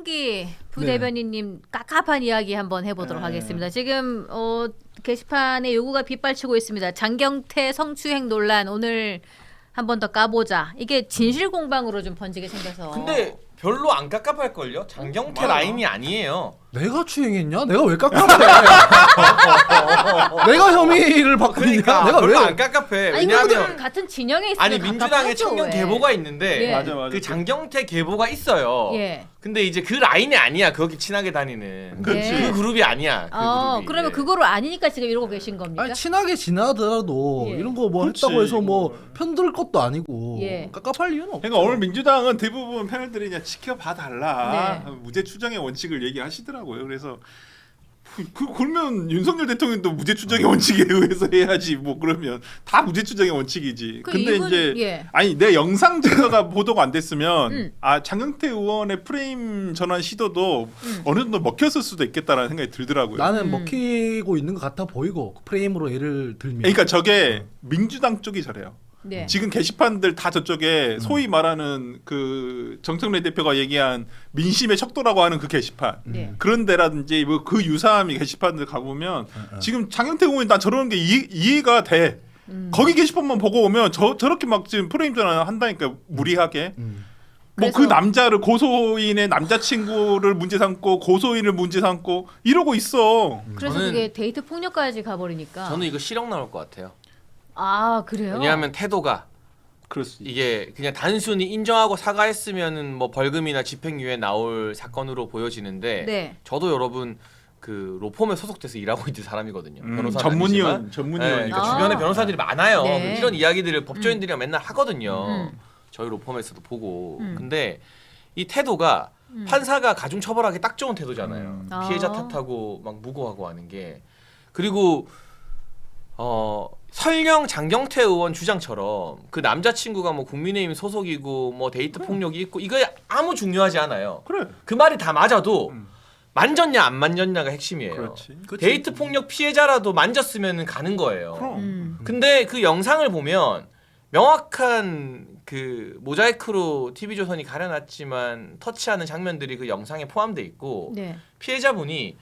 최민기 부대변인님 깝깝한 이야기 한번 해보도록 하겠습니다. 지금 게시판에 요구가 빗발치고 있습니다. 장경태 성추행 논란 오늘 한 번 더 까보자. 이게 진실 공방으로 좀 번지게 생겨서. 근데 별로 안 깝깝할걸요? 장경태 라인이 아니에요. 내가 추행했냐? 내가 왜 깝깝해? 내가 혐의를 받고 있냐? 그러니까 내가 별로 왜? 안 깝깝해. 아니 왜냐하면 그분들은 같은 진영에 있으면 아니 민주당에 청년 계보가 있는데 예. 맞아. 그 장경태 계보가 있어요. 예. 근데 이제 그 라인이 아니야. 그렇게 친하게 다니는 그렇지. 그 그룹이 아니야. 그 그룹이. 그러면 예. 그거를 아니니까 지금 이러고 계신 겁니까? 아니 친하게 지나더라도 예. 이런 거 뭐 그렇지. 했다고 해서 뭐 편들 것도 아니고 예. 깝깝할 이유는 없죠. 그러니까 오늘 민주당은 대부분 패널들이 그냥 지켜봐 달라 네. 무죄 추정의 원칙을 얘기하시더라고요. 그래서 그러면 윤석열 대통령도 무죄 추정의 원칙에 의해서 해야지. 뭐 그러면 다 무죄 추정의 원칙이지. 근데 이제 예. 아니 내 영상 증거가 보도가 안 됐으면 장경태 의원의 프레임 전환 시도도 어느 정도 먹혔을 수도 있겠다라는 생각이 들더라고요. 나는 먹히고 있는 것 같아 보이고 프레임으로 예를 들면 그러니까 저게 민주당 쪽이 저래요. 네. 지금 게시판들 다 저쪽에 소위 말하는 그 정청래 대표가 얘기한 민심의 척도라고 하는 그 게시판 네. 그런 데라든지 뭐 그 유사한 게시판들 가보면 지금 장경태 의원이 나 저러는 게 이해가 돼. 거기 게시판만 보고 오면 저렇게 막 지금 프레임 전환 한다니까 무리하게. 뭐 그 남자를 고소인의 남자친구를 문제 삼고 고소인을 문제 삼고 이러고 있어. 그래서 그게 데이트 폭력까지 가버리니까. 저는 이거 실형 나올 것 같아요. 아 그래요? 왜냐하면 태도가 그럴 수 있 이게 그냥 단순히 인정하고 사과했으면은 뭐 벌금이나 집행유예 나올 사건으로 보여지는데 네. 저도 여러분 그 로펌에 소속돼서 일하고 있는 사람이거든요. 변호사 전문의원이니까 주변에 변호사들이 많아요. 네. 이런 이야기들을 법조인들이랑 맨날 하거든요. 저희 로펌에서도 보고. 근데 이 태도가 판사가 가중 처벌하기 딱 좋은 태도잖아요. 피해자 탓하고 막 무고하고 하는 게. 그리고 설령 장경태 의원 주장처럼 그 남자친구가 뭐 국민의힘 소속이고 뭐 데이트 폭력이 있고 이거 아무 중요하지 않아요. 그래. 그 말이 다 맞아도 만졌냐 안 만졌냐가 핵심이에요. 그렇지. 데이트 폭력 피해자라도 만졌으면 가는 거예요. 그럼. 근데 그 영상을 보면 명확한 그 모자이크로 TV조선이 가려놨지만 터치하는 장면들이 그 영상에 포함돼 있고 네. 피해자분이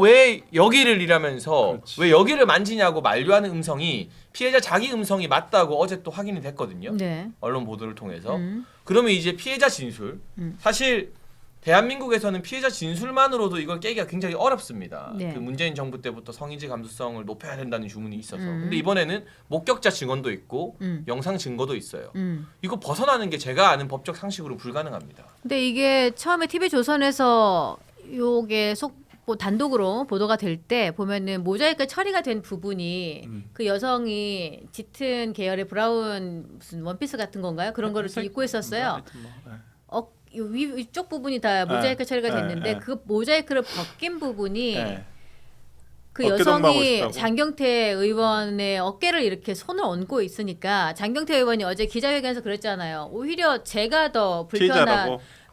왜 여기를 이라면서 그렇지. 왜 여기를 만지냐고 만류하는 음성이 피해자 자기 음성이 맞다고 어제 또 확인이 됐거든요. 네. 언론 보도를 통해서. 그러면 이제 피해자 진술. 사실 대한민국에서는 피해자 진술만으로도 이걸 깨기가 굉장히 어렵습니다. 네. 그 문재인 정부 때부터 성인지 감수성을 높여야 된다는 주문이 있어서. 근데 이번에는 목격자 증언도 있고 영상 증거도 있어요. 이거 벗어나는 게 제가 아는 법적 상식으로 불가능합니다. 근데 이게 처음에 TV조선에서 요게 뭐 단독으로 보도가 될 때 보면은 모자이크 처리가 된 부분이 그 여성이 짙은 계열의 브라운 무슨 원피스 같은 건가요? 그런 거를 입고 있었어요. 위쪽 부분이 다 모자이크 처리가 됐는데 그 모자이크를 벗긴 부분이 그 여성이 장경태 의원의 어깨를 이렇게 손을 얹고 있으니까 장경태 의원이 어제 기자회견에서 그랬잖아요. 오히려 제가 더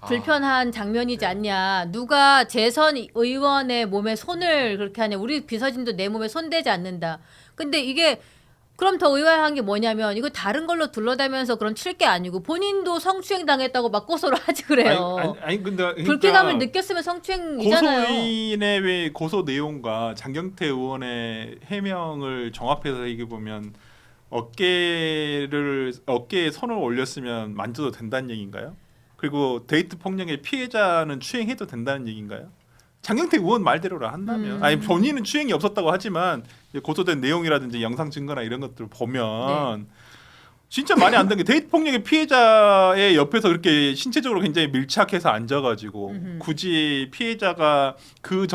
불편한 장면이지 않냐. 누가 재선 의원의 몸에 손을 그렇게 하냐. 우리 비서진도 내 몸에 손대지 않는다. 근데 이게 그럼 더 의아한 게 뭐냐면 이거 다른 걸로 둘러대면서 그런 칠 게 아니고 본인도 성추행 당했다고 막 고소를 하지 그래요. 아니 근데 그러니까 불쾌감을 느꼈으면 성추행이잖아요. 고소인의 왜 고소 내용과 장경태 의원의 해명을 종합해서 얘기해 보면 어깨에 손을 올렸으면 만져도 된다는 얘기인가요? 그리고 데이트 폭력의 피해자는 추행해도 된다는 얘기인가요? 장경태 의원 말대로라 한다면 아니 본인은 추행이 없었다고 하지만 고소된 내용이라든지 영상 증거나 이런 것들을 보면 진짜 말이 안 되는 게 데이트 폭력의 피해자의 옆에서 그렇게 신체적으로 굉장히 밀착해서 앉아가지고 굳이 피해자가 그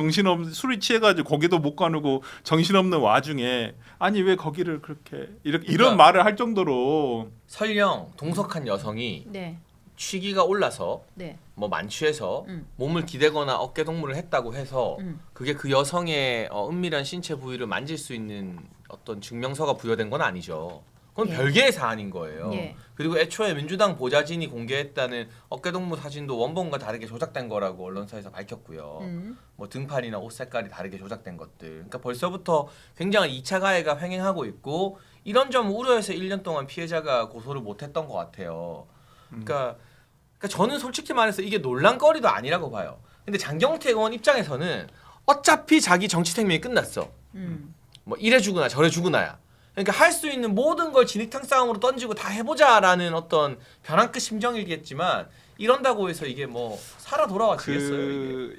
술이 취해가지고 거기도 못 가누고 정신없는 와중에 아니 왜 거기를 그렇게 이런 말을 할 정도로 설령 동석한 여성이 취기가 올라서 뭐 만취해서 몸을 기대거나 어깨 동무를 했다고 해서 그게 그 여성의 은밀한 신체 부위를 만질 수 있는 어떤 증명서가 부여된 건 아니죠. 그건 별개의 사안인 거예요. 그리고 애초에 민주당 보좌진이 공개했다는 어깨 동무 사진도 원본과 다르게 조작된 거라고 언론사에서 밝혔고요. 뭐 등판이나 옷 색깔이 다르게 조작된 것들. 그러니까 벌써부터 굉장한 2차 가해가 횡행하고 있고 이런 점 우려해서 1년 동안 피해자가 고소를 못했던 것 같아요. 그러니까 저는 솔직히 말해서 이게 논란거리도 아니라고 봐요. 근데 장경태 의원 입장에서는 어차피 자기 정치 생명이 끝났어. 뭐 이래 죽으나 저래 죽으나야. 그러니까 할 수 있는 모든 걸 진흙탕 싸움으로 던지고 다 해보자라는 어떤 벼랑 끝 심정이겠지만 이런다고 해서 이게 뭐 살아 돌아와지겠어요. 그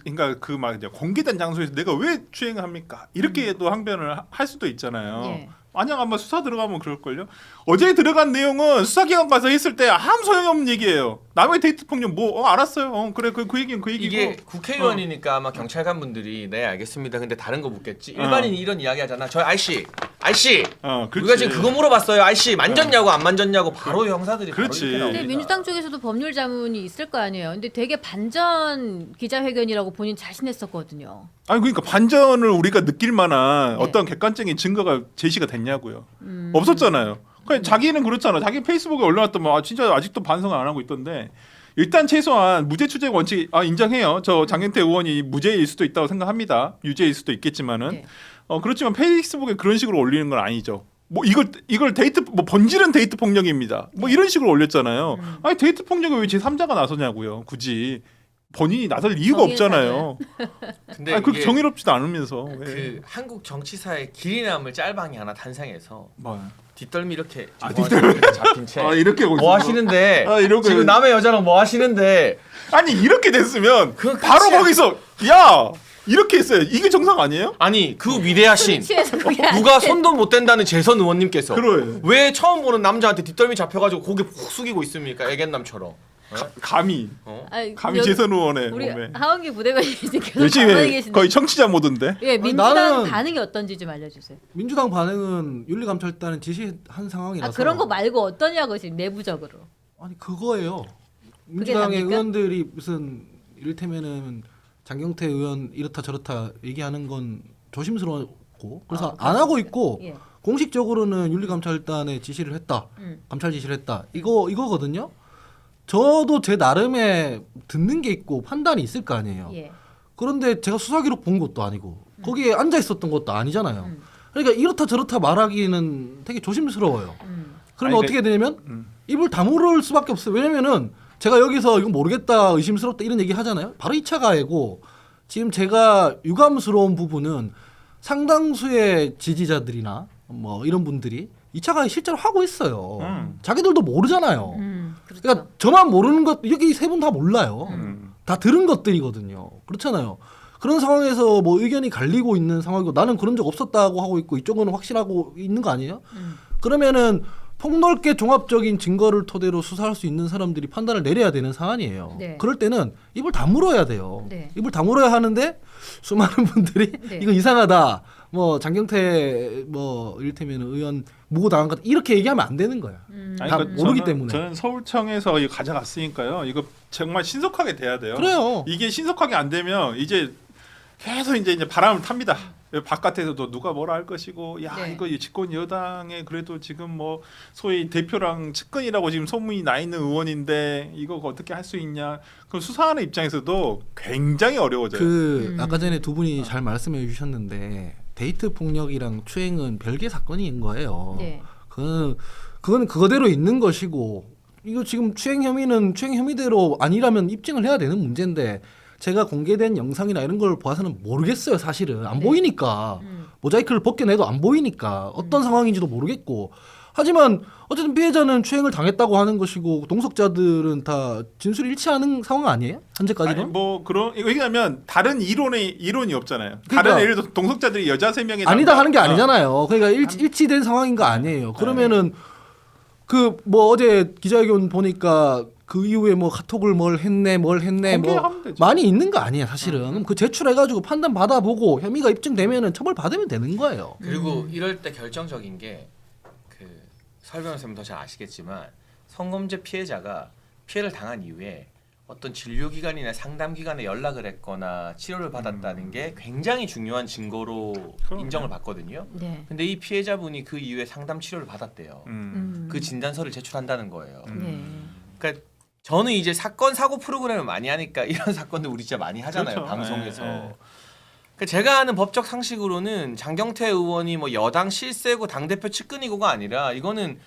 그러니까 그 막 공개된 장소에서 내가 왜 추행을 합니까? 이렇게도 항변을 할 수도 있잖아요. 예. 만약 아마 수사 들어가면 그럴걸요. 어제 들어간 내용은 수사기관 가서 했을 때 아무 소용이 없는 얘기예요. 남의 데이트 폭력 뭐 알았어요. 그래 그 얘기는 그 얘기고. 이게 국회의원이니까 아마 경찰관 분들이 네 알겠습니다. 근데 다른 거 묻겠지. 일반인이 이런 이야기 하잖아. 저 아이씨 우리가 지금 그거 물어봤어요. 아이씨 만졌냐고 안 만졌냐고 바로 형사들이 바로 그렇지. 이렇게 나옵니다. 근데 민주당 쪽에서도 법률 자문이 있을 거 아니에요. 근데 되게 반전 기자회견이라고 본인 자신했었거든요. 아니 그러니까 반전을 우리가 느낄 만한 네. 어떤 객관적인 증거가 제시가 됐냐고요. 없었잖아요. 그러니까 자기는 그렇잖아. 자기 페이스북에 올려놨더만 진짜 아직도 반성을 안 하고 있던데 일단 최소한 무죄 추정 원칙 인정해요. 저 장경태 의원이 무죄일 수도 있다고 생각합니다. 유죄일 수도 있겠지만은 네. 그렇지만 페이스북에 그런 식으로 올리는 건 아니죠. 뭐 이걸 데이트 뭐 본질은 데이트 폭력입니다. 뭐 이런 식으로 올렸잖아요. 아니 데이트 폭력에 왜 제3자가 나서냐고요. 굳이 본인이 나설 이유가 없잖아요. 근데 아니 그렇게 이게 정의롭지도 않으면서 왜. 그 한국 정치사의 길이 남을 짤방이 하나 탄생해서 뭐. 뒷덜미 이렇게 뒷덜미. 잡힌 채. 이렇게 뭐 하시는데? 이러고 지금 남의 여자랑 뭐 하시는데? 아니 이렇게 됐으면 그건 바로 끝이야. 거기서 야 이렇게 했어요. 이게 정상 아니에요? 아니 그 위대하신 취해서 그게 안 누가 돼. 손도 못 댄다는 재선 의원님께서 그래. 왜 처음 보는 남자한테 뒷덜미 잡혀가지고 고개 푹 숙이고 있습니까? 애견남처럼. 감히 아니, 감히 여기 재선 의원의 우리 몸에 하원기 부대변인이 계속 열심히 가만히 해. 계신데. 거의 청취자 모드인데. 예, 민주당 나는- 반응이 어떤지 좀 알려주세요. 민주당 반응은 윤리감찰단은 지시한 상황이라서 그런 거 말고 어떠냐고 지금 내부적으로. 아니 그거예요. 민주당의 답니까? 의원들이 무슨 이를테면은 장경태 의원 이렇다 저렇다 얘기하는 건 조심스럽고 그래서 안 하고 있고 예. 공식적으로는 윤리감찰단에 지시를 했다. 음. 감찰 지시를 했다. 이거거든요. 저도 제 나름의 듣는 게 있고 판단이 있을 거 아니에요. 예. 그런데 제가 수사 기록 본 것도 아니고 거기에 앉아 있었던 것도 아니잖아요. 음. 그러니까 이렇다 저렇다 말하기는 되게 조심스러워요. 그러면 아니, 어떻게 되냐면 입을 다물을 수밖에 없어요. 왜냐면은 제가 여기서 이건 모르겠다, 의심스럽다 이런 얘기 하잖아요. 바로 2차 가해고 지금 제가 유감스러운 부분은 상당수의 지지자들이나 뭐 이런 분들이 2차 가해 실제로 하고 있어요. 자기들도 모르잖아요. 그렇죠. 그러니까 저만 모르는 것 여기 세 분 다 몰라요. 음. 다 들은 것들이거든요. 그렇잖아요. 그런 상황에서 뭐 의견이 갈리고 있는 상황이고 나는 그런 적 없었다고 하고 있고 이쪽은 확실하고 있는 거 아니에요? 그러면은 폭넓게 종합적인 증거를 토대로 수사할 수 있는 사람들이 판단을 내려야 되는 사안이에요. 네. 그럴 때는 입을 다물어야 돼요. 네. 입을 다물어야 하는데 수많은 분들이 네. 이거 이상하다. 뭐 장경태 뭐 이를테면 의원 무고 당한 것 이렇게 얘기하면 안 되는 거야. 다 모르기 때문에. 저는 서울청에서 이거 가져갔으니까요. 이거 정말 신속하게 돼야 돼요. 그래요. 이게 신속하게 안 되면 이제 계속 이제 바람을 탑니다. 바깥에서도 누가 뭐라 할 것이고 야 네. 이거 집권 여당에 그래도 지금 뭐 소위 대표랑 측근이라고 지금 소문이 나 있는 의원인데 이거 어떻게 할 수 있냐. 그럼 수사하는 입장에서도 굉장히 어려워져요. 아까 전에 두 분이 잘 말씀해 주셨는데 데이트 폭력이랑 추행은 별개 사건인 거예요. 네. 그건 그거대로 있는 것이고 이거 지금 추행 혐의는 추행 혐의대로 아니라면 입증을 해야 되는 문제인데 제가 공개된 영상이나 이런 걸 봐서는 모르겠어요. 사실은 안 네. 보이니까 모자이크를 벗겨내도 안 보이니까 어떤 상황인지도 모르겠고 하지만 어쨌든 피해자는 추행을 당했다고 하는 것이고 동석자들은 다 진술이 일치하는 상황 아니에요? 현재까지는? 아니, 뭐 그런 왜냐하면 다른 이론이 없잖아요. 그러니까, 다른 예를 들어 동석자들이 여자 3명이 아니다 하는 게 아니잖아요. 그러니까 일치된 상황인 거 아니에요. 그러면은 그 뭐 어제 기자회견 보니까 그 이후에 뭐 카톡을 뭘 했네 뭐 공개하면 되죠. 많이 있는 거 아니에요 사실은. 그럼 그 제출해가지고 판단 받아보고 혐의가 입증되면은 처벌 받으면 되는 거예요. 그리고 이럴 때 결정적인 게 그 설 변호사님 더 잘 아시겠지만 성범죄 피해자가 피해를 당한 이후에 어떤 진료기관이나 상담기관에 연락을 했거나 치료를 받았다는 게 굉장히 중요한 증거로 그럼요. 인정을 받거든요. 네. 근데 이 피해자분이 그 이후에 상담 치료를 받았대요. 그 진단서를 제출한다는 거예요. 네. 그러니까 저는 이제 사건 사고 프로그램을 많이 하니까 이런 사건들 우리 진짜 많이 하잖아요. 그렇죠. 방송에서. 네. 그러니까 제가 아는 법적 상식으로는 장경태 의원이 뭐 여당 실세고 당대표 측근이고가 아니라 이거는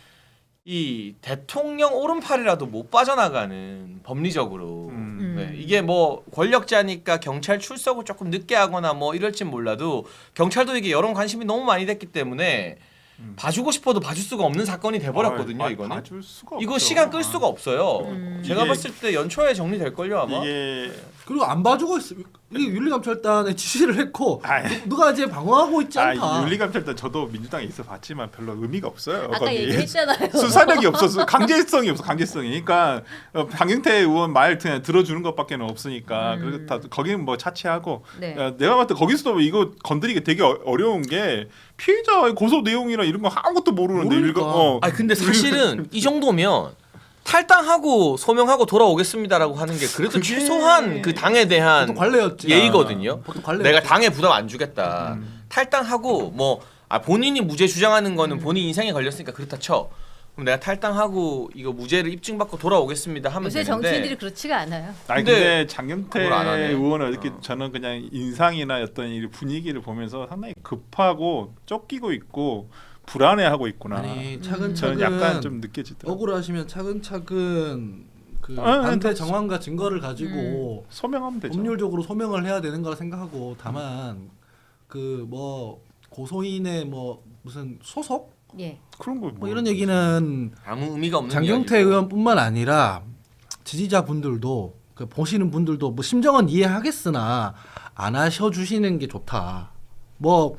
이 대통령 오른팔이라도 못 빠져나가는 법리적으로 네, 이게 뭐 권력자니까 경찰 출석을 조금 늦게 하거나 뭐 이럴진 몰라도 경찰도 이게 여론 관심이 너무 많이 됐기 때문에 봐주고 싶어도 봐줄 수가 없는 사건이 돼버렸거든요. 이거는 봐줄 수가 이거 없죠. 시간 끌 수가 없어요. 제가 이게- 봤을 때 연초에 정리될 걸요 아마. 이게 그리고 안 봐주고 있어. 이게 윤리감찰단에 지시를 했고 아이. 누가 이제 방어하고 있지 않다. 윤리감찰단 저도 민주당에 있어 봤지만 별로 의미가 없어요. 아까 거기. 얘기했잖아요. 수사력이 없어서 강제성이 없어 강제성이. 그러니까 장경태 의원 말 그냥 들어주는 것밖에는 없으니까 그리고 다 거기는 뭐 차치하고 네. 내가 봤을 때 거기서도 이거 건드리기 되게 어려운 게 피해자의 고소 내용이나 이런 거 아무것도 모르는데 모르니까. 아 근데 사실은 이 정도면 탈당하고 소명하고 돌아오겠습니다라고 하는 게 그래도 최소한 그 당에 대한 보통 관례였지. 예의거든요. 보통 관례였지. 내가 당에 부담 안 주겠다. 탈당하고 뭐 본인이 무죄 주장하는 거는 본인 인생에 걸렸으니까 그렇다 쳐. 그럼 내가 탈당하고 이거 무죄를 입증받고 돌아오겠습니다 하면 요새 되는데 정치인들이 그렇지가 않아요. 아니 근데 근데 장경태 그걸 안 하네. 의원은 이렇게 저는 그냥 인상이나 어떤 이 분위기를 보면서 상당히 급하고 쫓기고 있고 불안해하고 있구나. 아니 저는 차근차근 약간 좀 느껴지더라고요. 억울하시면 차근차근 그 아, 반대 네, 정황과 증거를 가지고 소명하면 되죠. 법률적으로 소명을 해야 되는 거라 생각하고 다만 그 뭐 고소인의 뭐 무슨 소속 예. 그런 거 뭐 이런 얘기는 아무 의미가 없는 장경태 이야기고. 의원뿐만 아니라 지지자분들도 그 보시는 분들도 뭐 심정은 이해하겠으나 안 하셔주시는 게 좋다. 뭐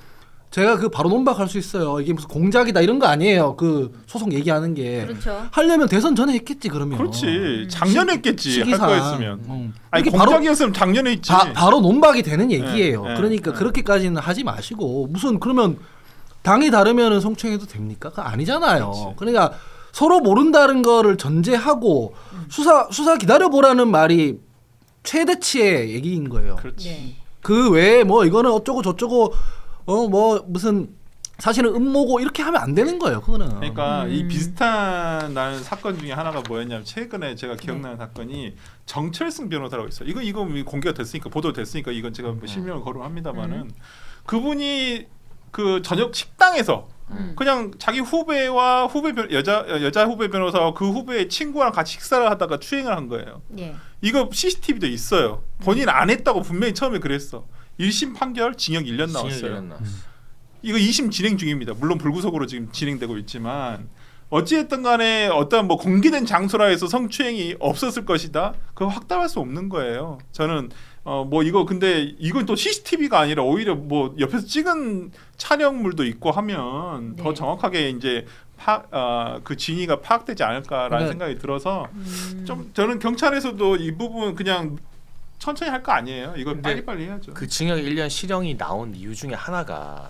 제가 그 바로 논박할 수 있어요. 이게 무슨 공작이다 이런 거 아니에요. 그 소송 얘기하는 게 그렇죠. 하려면 대선 전에 했겠지 그러면. 그렇지. 작년에 했겠지. 할 시기상. 거였으면. 아니 이게 바로 공작이었으면 작년에 했지. 바로 논박이 되는 얘기예요. 네, 그러니까 네. 그렇게까지는 하지 마시고 무슨 그러면 당이 다르면은 성추행해도 됩니까? 그거 아니잖아요. 그렇지. 그러니까 서로 모른다는 거를 전제하고 수사 기다려 보라는 말이 최대치의 얘기인 거예요. 그렇지. 네. 그 외에 뭐 이거는 어쩌고 저쩌고 뭐 무슨 사실은 음모고 이렇게 하면 안 되는 거예요. 그거는. 그러니까 이 비슷한 나는 사건 중에 하나가 뭐였냐면 최근에 제가 기억나는 사건이 정철승 변호사라고 있어요. 이거 공개가 됐으니까 보도됐으니까 이건 제가 뭐 실명을 거론합니다만은 그분이 그 저녁 식당에서 그냥 자기 후배와 여자 후배 변호사와 그 후배의 친구랑 같이 식사를 하다가 추행을 한 거예요. 예. 이거 CCTV도 있어요. 본인 안 했다고 분명히 처음에 그랬어. 1심 판결 징역 1년 나왔어요. 이거 2심 진행 중입니다. 물론 불구속으로 지금 진행되고 있지만 어찌됐든 간에 어떤 뭐 공개된 장소라 해서 성추행이 없었을 것이다. 그거 확답할 수 없는 거예요. 저는 뭐 이거 근데 이건 또 CCTV가 아니라 오히려 뭐 옆에서 찍은 촬영물도 있고 하면 네. 더 정확하게 이제 그 진위가 파악되지 않을까라는 네. 생각이 들어서 좀 저는 경찰에서도 이 부분 그냥 천천히 할 거 아니에요. 이걸 근데 빨리빨리 해야죠. 그 징역 1년 실형이 나온 이유 중에 하나가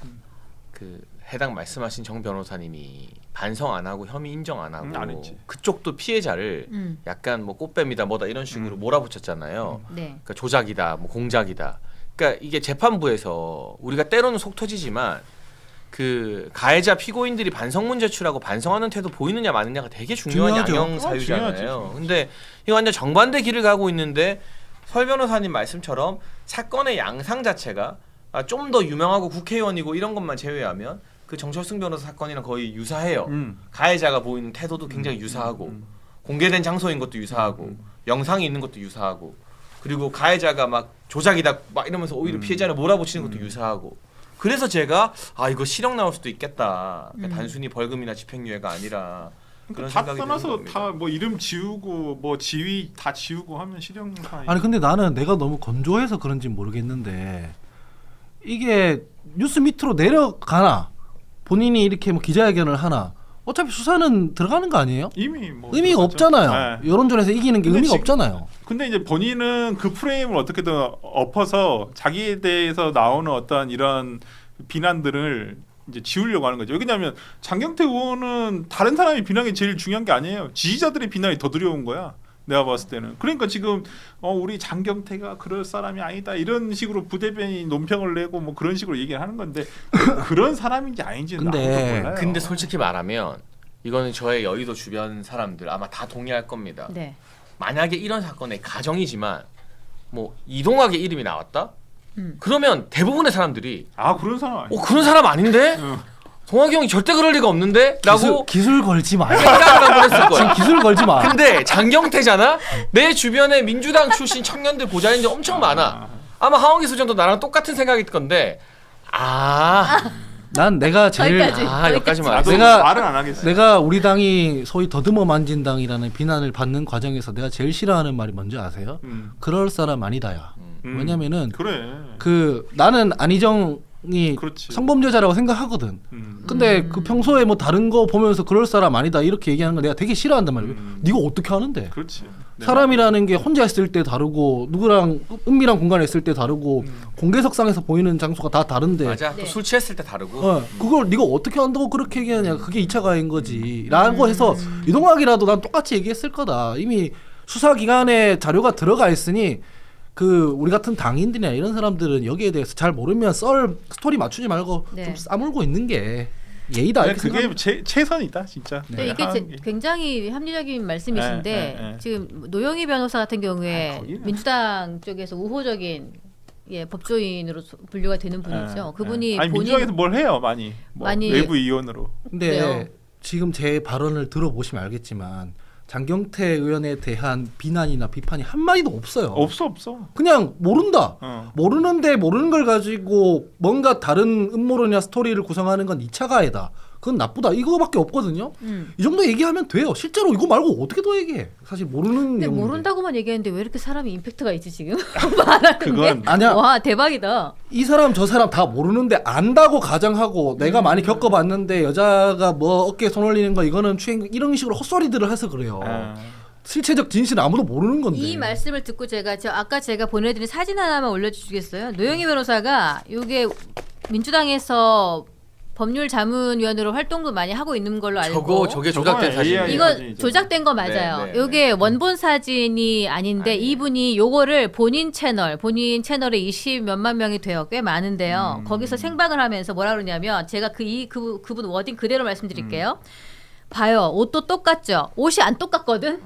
그 해당 말씀하신 정 변호사님이 반성 안 하고 혐의 인정 안 하고 안 했지. 그쪽도 피해자를 약간 뭐 꽃뱀이다 뭐다 이런 식으로 몰아붙였잖아요. 네. 그러니까 조작이다, 뭐 공작이다. 그러니까 이게 재판부에서 우리가 때로는 속 터지지만 그 가해자 피고인들이 반성문 제출하고 반성하는 태도 보이느냐 마느냐가 되게 중요한 중요하죠. 양형 사유잖아요. 중요하죠. 근데 이거 완전 정반대 길을 가고 있는데 설 변호사님 말씀처럼 사건의 양상 자체가 좀 더 유명하고 국회의원이고 이런 것만 제외하면 그 정철승 변호사 사건이랑 거의 유사해요. 가해자가 보이는 태도도 굉장히 유사하고 공개된 장소인 것도 유사하고 영상이 있는 것도 유사하고 그리고 가해자가 막 조작이다 막 이러면서 오히려 피해자를 몰아붙이는 것도 유사하고 그래서 제가 이거 실형 나올 수도 있겠다. 그러니까 단순히 벌금이나 집행유예가 아니라 그런 다 생각이 떠나서 드는 겁니다. 다 뭐 이름 지우고 뭐 지위 다 지우고 하면 실형사. 아니 근데 나는 내가 너무 건조해서 그런지 모르겠는데 이게 뉴스 밑으로 내려가나 본인이 이렇게 뭐 기자회견을 하나 어차피 수사는 들어가는 거 아니에요? 이미 뭐 의미가 들어갔죠. 없잖아요. 네. 여론전에서 이기는 게 근데 의미가 지금- 없잖아요. 근데 이제 본인은 그 프레임을 어떻게든 엎어서 자기에 대해서 나오는 어떤 이런 비난들을 이제 지우려고 하는 거죠. 왜냐하면 장경태 의원은 다른 사람이 비난이 제일 중요한 게 아니에요. 지지자들의 비난이 더 두려운 거야. 내가 봤을 때는. 그러니까 지금 우리 장경태가 그럴 사람이 아니다 이런 식으로 부대변이 논평을 내고 뭐 그런 식으로 얘기를 하는 건데 그런 사람인지 아닌지는 근데- 아무도 몰라요. 근데 솔직히 말하면 이거는 저의 여의도 주변 사람들 아마 다 동의할 겁니다. 네. 만약에 이런 사건의 가정이지만 뭐 이동학의 이름이 나왔다? 그러면 대부분의 사람들이 그런 사람 아니야. 그런 사람 아닌데? 동학이 형이 절대 그럴 리가 없는데? 라고 기술 걸지 마. 생각을 한번 했을 거야. 지금 기술 걸지 마. 근데 장경태잖아? 내 주변에 민주당 출신 청년들 보좌인들 엄청 많아. 아마 하원기 소장도 나랑 똑같은 생각일 건데 난 내가 제일 여기까지만. 나도 내가 말은 안 하겠어. 내가 우리 당이 소위 더듬어 만진 당이라는 비난을 받는 과정에서 내가 제일 싫어하는 말이 뭔지 아세요? 그럴 사람 아니다야. 왜냐면은 그 나는 안희정이 그렇지. 성범죄자라고 생각하거든. 근데 그 평소에 뭐 다른 거 보면서 그럴 사람 아니다 이렇게 얘기하는 거 내가 되게 싫어한단 말이야. 네가 어떻게 하는데? 그렇지. 사람이라는 게 혼자 있을 때 다르고 누구랑 은밀한 공간에 있을 때 다르고 공개석상에서 보이는 장소가 다 다른데 맞아. 또 술 취했을 때 다르고. 그걸 네가 어떻게 한다고 그렇게 얘기하냐. 그게 2차 가해인 거지. 라고 해서 유동학이라도 난 똑같이 얘기했을 거다. 이미 수사기관에 자료가 들어가 있으니 그 우리 같은 당인들이나 이런 사람들은 여기에 대해서 잘 모르면 스토리 맞추지 말고 좀 싸물고 있는 게 예의다. 그게 최선이다 진짜. 네, 이게 굉장히 합리적인 말씀이신데 지금 노영희 변호사 같은 경우에 민주당 쪽에서 우호적인 법조인으로 분류가 되는 분이죠. 그분이 아니 민주당에서 뭘 해요 많이 외부 의원으로. 근데 지금 제 발언을 들어보시면 알겠지만 장경태 의원에 대한 비난이나 비판이 한마디도 없어요. 없어. 그냥 모른다. 모르는데 모르는 걸 가지고 뭔가 다른 음모론이나 스토리를 구성하는 건 2차 가해다. 그건 나쁘다. 이거밖에 없거든요. 이 정도 얘기하면 돼요. 실제로 이거 말고 어떻게 더 얘기해. 사실 모르는 근데 내용인데. 모른다고만 얘기했는데 왜 이렇게 사람이 임팩트가 있지 지금? 말하는 그건 게? 아니야. 와 대박이다. 이 사람 저 사람 다 모르는데 안다고 가정하고 내가 많이 겪어봤는데 여자가 뭐 어깨에 손 올리는 거 이거는 추행 이런 식으로 헛소리들을 해서 그래요. 실체적 진실은 아무도 모르는 건데. 이 말씀을 듣고 아까 제가 보내드린 사진 하나만 올려주시겠어요? 노영희 변호사가 이게 민주당에서 법률 자문위원으로 활동도 많이 하고 있는 걸로 알고 저게 조작된 사진. 이거 조작된 거 맞아요. 이게 원본 사진이 아닌데 이분이 요거를 본인 채널에 20 몇만 명이 돼요. 꽤 많은데요. 거기서 생방을 하면서 뭐라 그러냐면 제가 그분 워딩 그대로 말씀드릴게요. 봐요. 옷도 똑같죠. 옷이 안 똑같거든.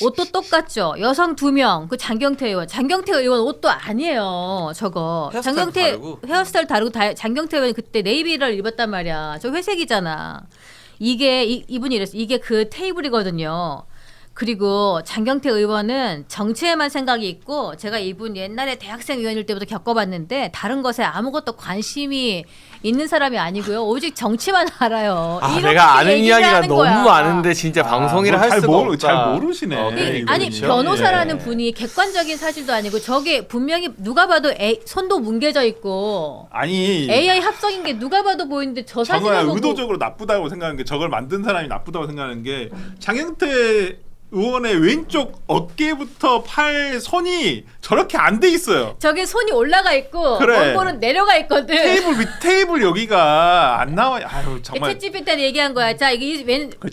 옷도 똑같죠. 여성 2명. 그 장경태 의원 옷도 아니에요. 저거. 장경태 헤어스타일 다르고 장경태 의원 그때 네이비를 입었단 말이야. 저 회색이잖아. 이게 이분이 이랬어. 이게 그 테이블이거든요. 그리고 장경태 의원은 정치에만 생각이 있고 제가 이분 옛날에 대학생 의원일 때부터 겪어봤는데 다른 것에 아무것도 관심이 있는 사람이 아니고요. 오직 정치만 알아요. 내가 아는 이야기가 너무 많은데 진짜 방송이라 할 수가 없다. 잘 모르시네. 아니 변호사라는 분이 객관적인 사실도 아니고 저게 분명히 누가 봐도 손도 뭉개져 있고 AI 합성인 게 누가 봐도 보이는데 저 사진을 보고 의도적으로 나쁘다고 생각하는 게 저걸 만든 사람이 나쁘다고 생각하는 게 장경태 의원의 왼쪽 어깨부터 팔 손이 저렇게 안 돼 있어요. 저게 손이 올라가 있고 원본은 내려가 있거든. 테이블 여기가 안 나와요. 아유 정말. 챗GPT한테 얘기한 거야. 자 이게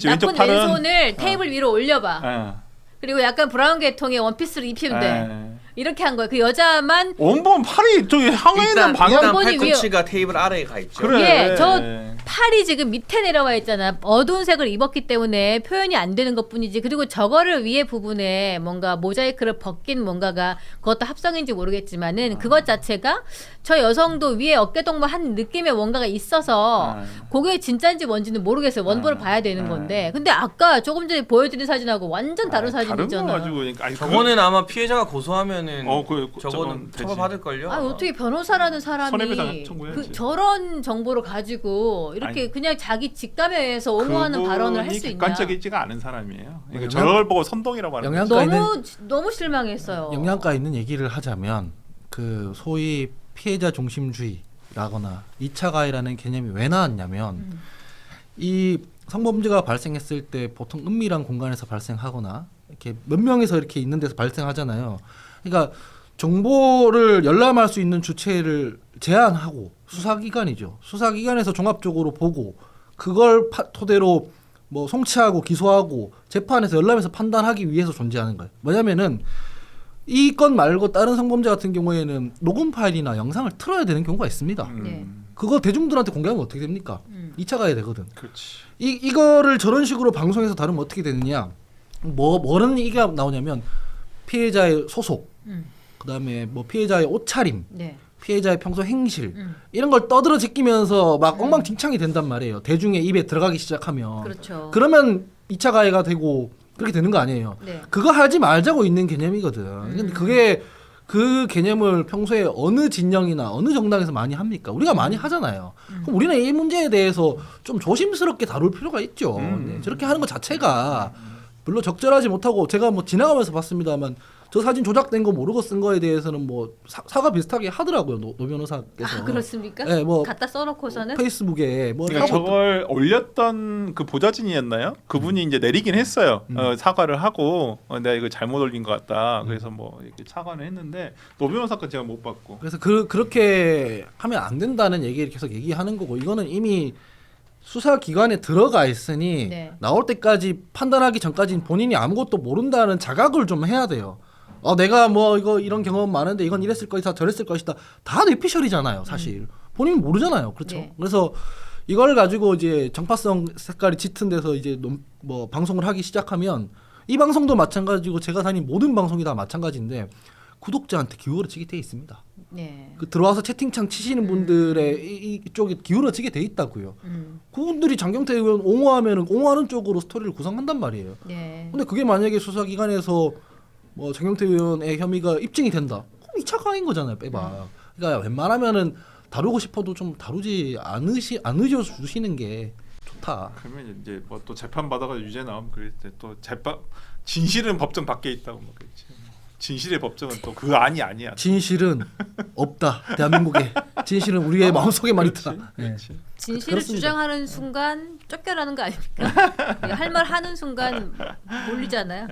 나쁜 왼손을 테이블 위로 올려봐. 그리고 약간 브라운 계통의 원피스를 입히면 돼. 이렇게 한 거야. 그 여자만 원본 팔이 저기 향해 있는 방향. 일단 팔꿈치가 테이블 아래에 가 있죠. 그래. 저 팔이 지금 밑에 내려와 있잖아. 어두운 색을 입었기 때문에 표현이 안 되는 것뿐이지. 그리고 저거를 위에 부분에 뭔가 모자이크를 벗긴 뭔가가 그것도 합성인지 모르겠지만은 그것 자체가 저 여성도 위에 어깨동무 한 느낌의 뭔가가 있어서 그게 진짜인지 뭔지는 모르겠어요. 원본을 봐야 되는 건데. 근데 아까 조금 전에 보여드린 사진하고 완전 다른 사진이잖아. 저거는 아마 피해자가 고소하면은 저거는 저거는 처벌받을 걸요. 어떻게 변호사라는 사람이 저런 정보를 가지고 이렇게 그냥 자기 직감에 의해서 옹호하는 발언을 할 수 있냐? 객관적이지가 않은 사람이에요. 그러니까 저걸 보고 선동이라고 하는 거예요. 너무 실망했어요. 영양가 있는 얘기를 하자면 그 소위 피해자 중심주의라거나 2차 가해라는 개념이 왜 나왔냐면 이 성범죄가 발생했을 때 보통 은밀한 공간에서 발생하거나 이렇게 몇 명이서 이렇게 있는 데서 발생하잖아요. 그러니까 정보를 열람할 수 있는 주체를 제한하고 수사기관이죠. 수사기관에서 종합적으로 보고 그걸 토대로 뭐 송치하고 기소하고 재판에서 열람해서 판단하기 위해서 존재하는 거예요. 뭐냐면은 이 건 말고 다른 성범죄 같은 경우에는 녹음 파일이나 영상을 틀어야 되는 경우가 있습니다. 그거 대중들한테 공개하면 어떻게 됩니까? 2차 가야 되거든. 그렇지. 이거를 저런 식으로 방송에서 다루면 어떻게 되느냐? 뭐는 이게 나오냐면 피해자의 소속, 그다음에 뭐 피해자의 옷차림, 피해자의 평소 행실 이런 걸 떠들어 제끼면서 막 엉망진창이 된단 말이에요. 대중의 입에 들어가기 시작하면. 그렇죠. 그러면 2차 가해가 되고 그렇게 되는 거 아니에요. 네. 그거 하지 말자고 있는 개념이거든. 근데 그게 그 개념을 평소에 어느 진영이나 어느 정당에서 많이 합니까? 우리가 많이 하잖아요. 그럼 우리는 이 문제에 대해서 좀 조심스럽게 다룰 필요가 있죠. 네. 저렇게 하는 것 자체가 별로 적절하지 못하고 제가 뭐 지나가면서 봤습니다만 저 사진 조작된 거 모르고 쓴 거에 대해서는 뭐 사과 비슷하게 하더라고요. 노 변호사께서. 아, 그렇습니까? 네, 뭐 갖다 써놓고서는 페이스북에 뭐 그러니까 저걸 올렸던 그 보좌진이었나요? 그분이 이제 내리긴 했어요. 사과를 하고 내가 이거 잘못 올린 것 같다. 그래서 뭐 이렇게 사과는 했는데 노 변호사건 제가 못 봤고. 그래서 그렇게 하면 안 된다는 얘기를 계속 얘기하는 거고 이거는 이미 수사기관에 들어가 있으니 네. 나올 때까지 판단하기 전까지는 본인이 아무것도 모른다는 자각을 좀 해야 돼요. 내가 뭐 이거 이런 경험 많은데 이건 이랬을 것이다 저랬을 것이다 다 뇌피셜이잖아요 사실. 본인은 모르잖아요. 그렇죠. 네. 그래서 이걸 가지고 이제 정파성 색깔이 짙은 데서 이제 뭐 방송을 하기 시작하면 이 방송도 마찬가지고 제가 다닌 모든 방송이 다 마찬가지인데 구독자한테 기울어지게 돼 있습니다. 네. 그 들어와서 채팅창 치시는 분들의 이쪽에 기울어지게 돼 있다고요. 그분들이 장경태 의원 옹호하면은 옹호하는 쪽으로 스토리를 구성한단 말이에요. 네. 근데 그게 만약에 수사기관에서 뭐 장경태 의원의 혐의가 입증이 된다. 그럼 2차 가해인 거잖아요. 빼박. 그러니까 웬만하면은 다루고 싶어도 좀 다루지 않으셔 주시는 게 좋다. 그러면 이제 뭐 또 재판 받아가 유죄 나오면 그럴 때 또 재판 진실은 법정 밖에 있다고 뭐 그랬지. 진실의 법정은 또 그 안이 아니야. 진실은 없다. 대한민국에 진실은 우리의 마음속에만 있다. 그렇지. 진실을 그렇습니다. 주장하는 순간 쫓겨나는 거 아닙니까? 할 말 하는 순간 몰리잖아요.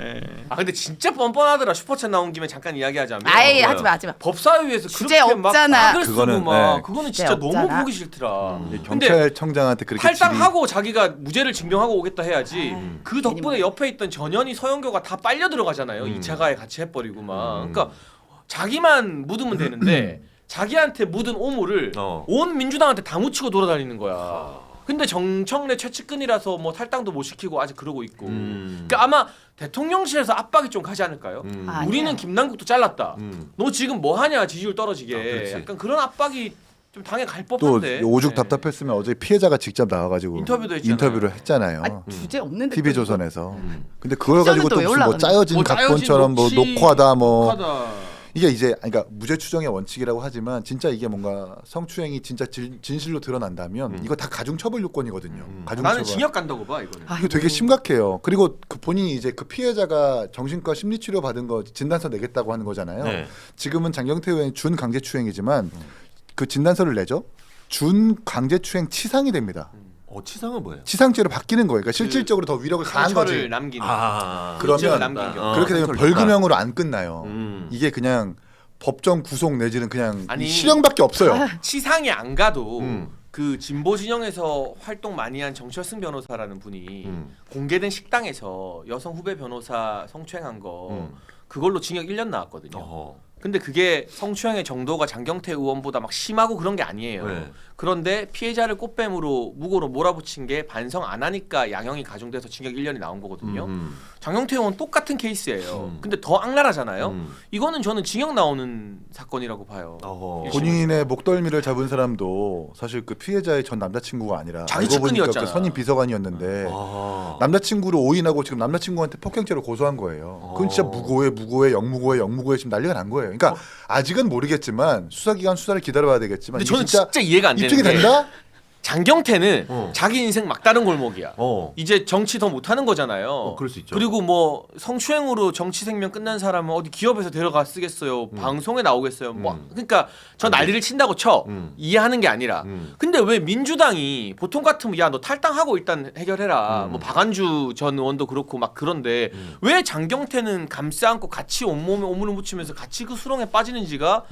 근데 진짜 뻔뻔하더라. 슈퍼챗 나온 김에 잠깐 이야기하자면. 아예 하지 마. 법사위에서 주제 그렇게 막 없잖아. 악을 쓰고 막 네. 그거는 주제 진짜 없잖아. 너무 보기 싫더라. 근데 경찰청장한테 그렇게 탈당하고 자기가 무죄를 증명하고 오겠다 해야지. 아유, 그 덕분에 괜히 옆에 있던 전현희 서영교가 다 빨려 들어가잖아요. 2차 가해 같이 해버리고 막. 그러니까 자기만 묻으면 되는데 자기한테 묻은 오물을 온 민주당한테 다 묻히고 돌아다니는 거야. 근데 정청래 최측근이라서 뭐 탈당도 못 시키고 아직 그러고 있고. 그러니까 아마 대통령실에서 압박이 좀 가지 않을까요? 아니야. 우리는 김남국도 잘랐다. 너 지금 뭐 하냐 지지율 떨어지게. 그렇지. 약간 그런 압박이 좀 당에 갈 또 법한데. 오죽 네. 답답했으면 어제 피해자가 직접 나와가지고 인터뷰도 했잖아요. 인터뷰를 했잖아요. 주제 없는데 TV 또 조선에서. 근데 그걸 가지고 또 또 왜 무슨 뭐 올라가는 짜여진 뭐 짜여진 각본처럼 뭐 녹취, 녹화다 뭐 녹화다. 이게 이제 그러니까 무죄 추정의 원칙이라고 하지만 진짜 이게 뭔가 성추행이 진짜 진실로 드러난다면 이거 다 가중 처벌 요건이거든요. 가중 나는 처벌. 징역 간다고 봐 이거는. 이거 되게 심각해요. 그리고 그 본인이 이제 그 피해자가 정신과 심리치료 받은 거 진단서 내겠다고 하는 거잖아요. 네. 지금은 장경태 의원이 준 강제추행이지만 그 진단서를 내죠. 준 강제추행 치상이 됩니다. 치상은 뭐예요? 치상죄로 바뀌는 거예요. 그러니까 실질적으로 더 위력을 가한 상처를 거지. 남기는. 그러면 흔적을 남긴 경우. 그렇게 되면 상처를 벌금형으로 안 끝나요. 이게 그냥 법정 구속 내지는 그냥 아니, 실형밖에 없어요. 치상이 안 가도 그 진보 진영에서 활동 많이 한 정철승 변호사라는 분이 공개된 식당에서 여성 후배 변호사 성추행한 거 그걸로 징역 1년 나왔거든요. 근데 그게 성추행의 정도가 장경태 의원보다 막 심하고 그런 게 아니에요. 네. 그런데 피해자를 꽃뱀으로 무고로 몰아붙인 게 반성 안 하니까 양형이 가중돼서 징역 1년이 나온 거거든요. 장경태 의원 똑같은 케이스예요. 근데 더 악랄하잖아요. 이거는 저는 징역 나오는 사건이라고 봐요. 본인의 목덜미를 잡은 사람도 사실 그 피해자의 전 남자친구가 아니라 자기 알고 보니까 측근이었잖아. 그 선임 비서관이었는데 남자친구를 오인하고 지금 남자친구한테 폭행죄로 고소한 거예요. 그건 진짜 무고해 영무고해 지금 난리가 난 거예요. 그러니까 아직은 모르겠지만 수사기관 수사를 기다려봐야 되겠지만 근데 이게 저는 진짜 이해가 안 되는 입증이 게 된다? 장경태는 자기 인생 막다른 골목이야. 이제 정치 더 못하는 거잖아요. 그럴 수 있죠. 그리고 뭐 성추행으로 정치 생명 끝난 사람은 어디 기업에서 데려가 쓰겠어요. 방송에 나오겠어요. 뭐 그러니까 저 난리를 친다고 쳐. 이해하는 게 아니라. 근데 왜 민주당이 보통 같으면 야 너 탈당하고 일단 해결해라. 뭐 박안주 전 의원도 그렇고 막 그런데 왜 장경태는 감싸 안고 같이 온몸에 오물을 묻히면서 같이 그 수렁에 빠지는지가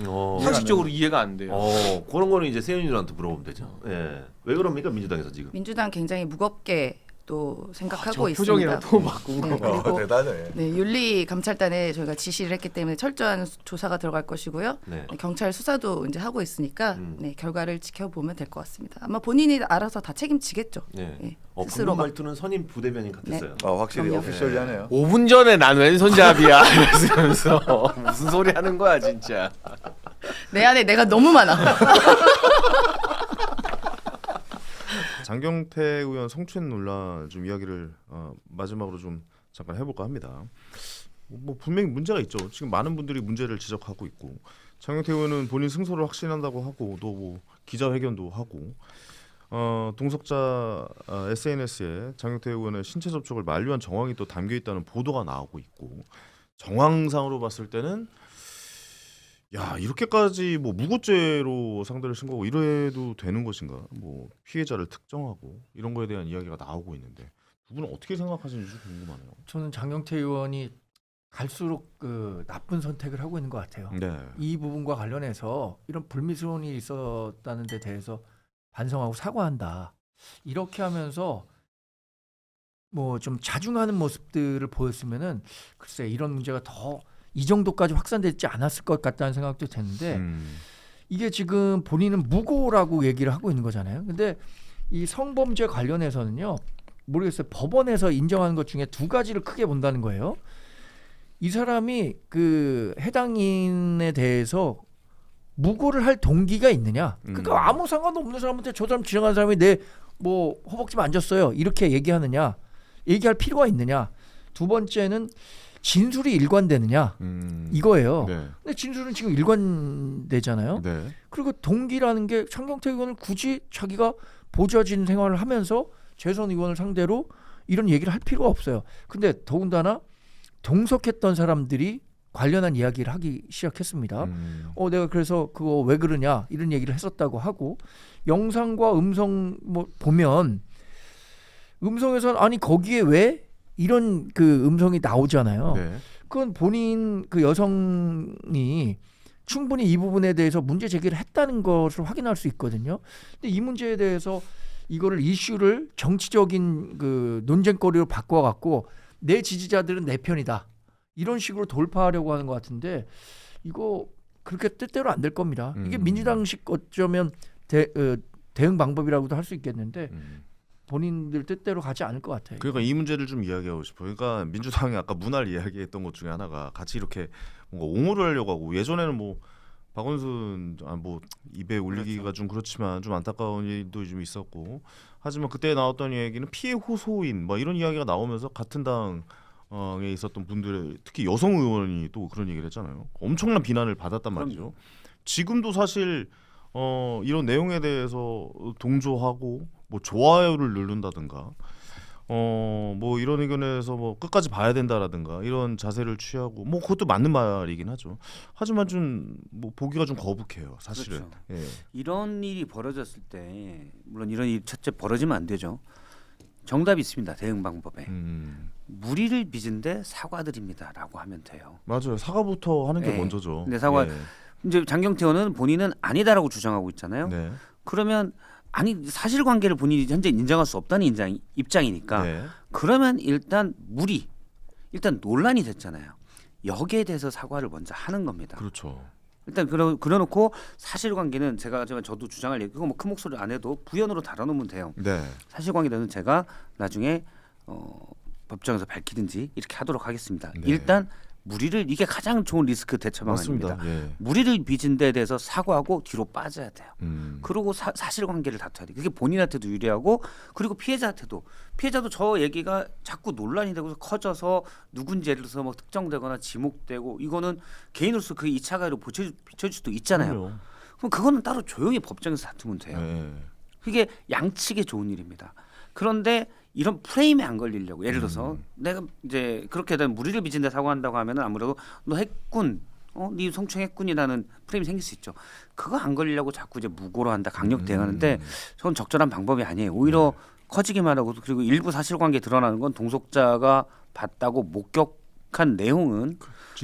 상식적으로 이해가 안 돼요. 그런 거는 이제 세윤이한테 물어보면 되죠. 예. 왜 그럽니까 민주당에서 지금? 민주당 굉장히 무겁게 또 생각하고 저 있습니다. 표정이랑 또막 궁금해. 그리고 대단해. 네, 윤리감찰단에 저희가 지시를 했기 때문에 철저한 조사가 들어갈 것이고요. 네. 네, 경찰 수사도 이제 하고 있으니까 네, 결과를 지켜보면 될 것 같습니다. 아마 본인이 알아서 다 책임지겠죠. 네. 네, 그분 스스로가. 말투는 선임 부대변인 같았어요. 확실히 그럼요. 오피셜리하네요. 5분 전에 난 왼손잡이야 이러면서 무슨 소리 하는 거야 진짜. 내 안에 내가 너무 많아. 장경태 의원 성추행 논란 좀 이야기를 마지막으로 좀 잠깐 해볼까 합니다. 뭐 분명히 문제가 있죠. 지금 많은 분들이 문제를 지적하고 있고 장경태 의원은 본인 승소를 확신한다고 하고 또 뭐 기자회견도 하고 동석자 SNS에 장경태 의원의 신체 접촉을 만류한 정황이 또 담겨 있다는 보도가 나오고 있고 정황상으로 봤을 때는 야 이렇게까지 뭐 무고죄로 상대를 신고하고 이래도 되는 것인가? 뭐 피해자를 특정하고 이런 거에 대한 이야기가 나오고 있는데 두 분은 어떻게 생각하시는지 궁금하네요. 저는 장경태 의원이 갈수록 그 나쁜 선택을 하고 있는 것 같아요. 네. 이 부분과 관련해서 이런 불미스러움이 있었다는 데 대해서 반성하고 사과한다. 이렇게 하면서 뭐 좀 자중하는 모습들을 보였으면은 글쎄 이런 문제가 더 이 정도까지 확산되지 않았을 것 같다는 생각도 드는데 이게 지금 본인은 무고라고 얘기를 하고 있는 거잖아요. 근데 이 성범죄 관련해서는요. 모르겠어요. 법원에서 인정하는 것 중에 두 가지를 크게 본다는 거예요. 이 사람이 그 해당인에 대해서 무고를 할 동기가 있느냐. 그러니까 아무 상관없는 사람한테 저 사람 지나간 사람이 내 뭐 허벅지 만졌어요. 이렇게 얘기하느냐. 얘기할 필요가 있느냐. 두 번째는 진술이 일관되느냐. 이거예요. 네. 근데 진술은 지금 일관되잖아요. 네. 그리고 동기라는 게 장경태 의원을 굳이 자기가 보좌진 생활을 하면서 재선 의원을 상대로 이런 얘기를 할 필요가 없어요. 근데 더군다나 동석했던 사람들이 관련한 이야기를 하기 시작했습니다. 내가 그래서 그거 왜 그러냐 이런 얘기를 했었다고 하고 영상과 음성 뭐 보면 음성에서는 아니 거기에 왜 이런 그 음성이 나오잖아요. 네. 그건 본인 그 여성이 충분히 이 부분에 대해서 문제 제기를 했다는 것을 확인할 수 있거든요. 근데 이 문제에 대해서 이거를 이슈를 정치적인 그 논쟁거리로 바꿔갖고 내 지지자들은 내 편이다. 이런 식으로 돌파하려고 하는 것 같은데 이거 그렇게 뜻대로 안 될 겁니다. 이게 민주당식 어쩌면 대응 방법이라고도 할 수 있겠는데 본인들 뜻대로 가지 않을 것 같아요. 그러니까 이 문제를 좀 이야기하고 싶어요. 그러니까 민주당이 아까 문화를 이야기했던 것 중에 하나가 같이 이렇게 뭔가 옹호를 하려고 하고 예전에는 뭐 박원순 뭐 입에 올리기가 좀 그렇지만 좀 안타까운 일도 좀 있었고 하지만 그때 나왔던 얘기는 피해 호소인 뭐 이런 이야기가 나오면서 같은 당에 있었던 분들 특히 여성 의원이 또 그런 얘기를 했잖아요. 엄청난 비난을 받았단 말이죠. 지금도 사실 이런 내용에 대해서 동조하고 뭐 좋아요를 누른다든가 뭐 이런 의견에서 뭐 끝까지 봐야 된다라든가 이런 자세를 취하고 뭐 그것도 맞는 말이긴 하죠. 하지만 좀 뭐 보기가 좀 거북해요, 사실은. 그렇죠. 예. 이런 일이 벌어졌을 때 물론 이런 일이 첫째 벌어지면 안 되죠. 정답이 있습니다. 대응 방법에. 무리를 빚은데 사과드립니다라고 하면 돼요. 맞아요. 사과부터 하는 게 네. 먼저죠. 근데 사과 예. 이제 장경태 의원은 본인은 아니다라고 주장하고 있잖아요. 네. 그러면 아니 사실관계를 본인이 현재 인정할 수 없다는 입장이니까 네. 그러면 일단 일단 논란이 됐잖아요. 여기에 대해서 사과를 먼저 하는 겁니다. 그렇죠. 일단 그려놓고 사실관계는 저도 주장할 얘기 그거 뭐 큰 목소리 안 해도 부연으로 다뤄놓으면 돼요. 네. 사실관계는 제가 나중에 법정에서 밝히든지 이렇게 하도록 하겠습니다. 네. 일단 무리를 이게 가장 좋은 리스크 대처 방안입니다. 맞습니다. 예. 무리를 빚은 데에 대해서 사과하고 뒤로 빠져야 돼요. 음. 그리고 사실관계를 다퉈야 돼요. 그게 본인한테도 유리하고 그리고 피해자도 저 얘기가 자꾸 논란이 되고 커져서 누군지 예를 들어서 뭐 특정되거나 지목되고 이거는 개인으로서 그 2차 가해로 비춰질 수도 있잖아요. 그럼요. 그럼 그거는 따로 조용히 법정에서 다투면 돼요. 네. 그게 양측에 좋은 일입니다. 그런데 이런 프레임에 안 걸리려고 예를 들어서 내가 이제 그렇게 된 무리를 빚은 데 사과한다고 하면은 아무래도 너 했군, 네 성추행했군이라는 프레임이 생길 수 있죠. 그거 안 걸리려고 자꾸 이제 무고로 한다, 강력 대응하는데 저건 적절한 방법이 아니에요. 오히려 커지기만 하고 그리고 일부 사실관계 드러나는 건 동석자가 봤다고 목격한 내용은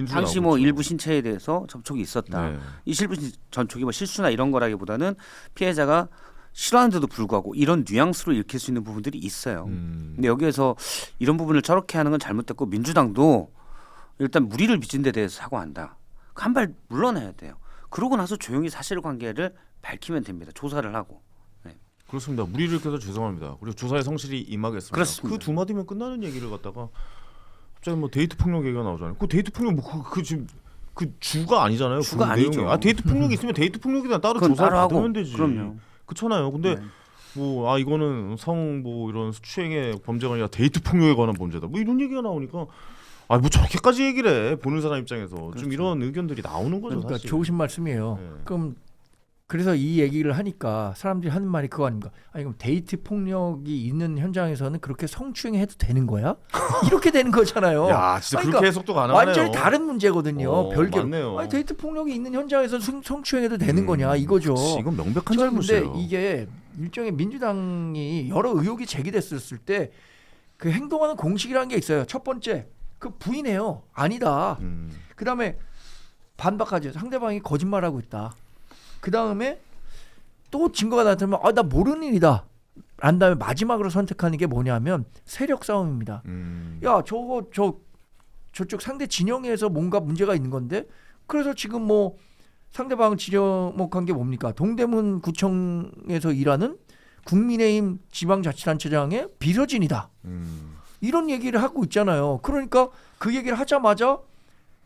당시 뭐 일부 신체에 대해서 접촉이 있었다. 네. 이 일부 전촉이 뭐 실수나 이런 거라기보다는 피해자가 싫어하는데도 불구하고 이런 뉘앙스로 읽힐 수 있는 부분들이 있어요. 근데 여기에서 이런 부분을 저렇게 하는 건 잘못됐고 민주당도 일단 무리를 빚은 데 대해서 사과한다. 한 발 물러나야 돼요. 그러고 나서 조용히 사실관계를 밝히면 됩니다. 조사를 하고. 네. 그렇습니다. 무리를 일으켜서 죄송합니다. 그리고 조사에 성실히 임하겠습니다. 그렇습니다. 그 두 마디면 끝나는 얘기를 갖다가 갑자기 뭐 데이트 폭력 얘기가 나오잖아요. 그 데이트 폭력 그 지금 그 주가 아니잖아요. 주가 그 아니죠. 내용이. 데이트 폭력이 있으면 데이트 폭력이나 따로 그건 조사를 따로 하고, 받으면 되지. 그럼요. 그렇잖아요. 근데 네. 뭐 이거는 성 뭐 이런 수추행의 범죄가 아니라 데이트 폭력에 관한 범죄다. 뭐 이런 얘기가 나오니까 뭐 저렇게까지 얘기를 해. 보는 사람 입장에서 그렇죠. 좀 이런 의견들이 나오는 거죠. 그러니까 사실. 좋으신 말씀이에요. 네. 그럼 그래서 이 얘기를 하니까 사람들이 하는 말이 그거 아닙니까? 아니 그럼 데이트 폭력이 있는 현장에서는 그렇게 성추행해도 되는 거야? 이렇게 되는 거잖아요. 야, 진짜 그러니까 그렇게 해석도 가능하네요. 완전히 다른 문제거든요. 별개로. 맞네요. 아니 데이트 폭력이 있는 현장에서 성추행해도 되는 거냐 이거죠. 그치, 이건 명백한 저는 근데 잘못이에요. 이게 일종의 민주당이 여러 의혹이 제기됐었을 때 그 행동하는 공식이라는 게 있어요. 첫 번째 그 부인해요. 아니다. 그다음에 반박하죠. 상대방이 거짓말하고 있다. 그다음에 또 증거가 나타나면 나 모르는 일이다. 란 다음에 마지막으로 선택하는 게 뭐냐면 세력 싸움입니다. 야 저쪽 상대 진영에서 뭔가 문제가 있는 건데 그래서 지금 뭐 상대방 지적한 게 뭡니까? 동대문 구청에서 일하는 국민의힘 지방자치단체장의 비서진이다. 이런 얘기를 하고 있잖아요. 그러니까 그 얘기를 하자마자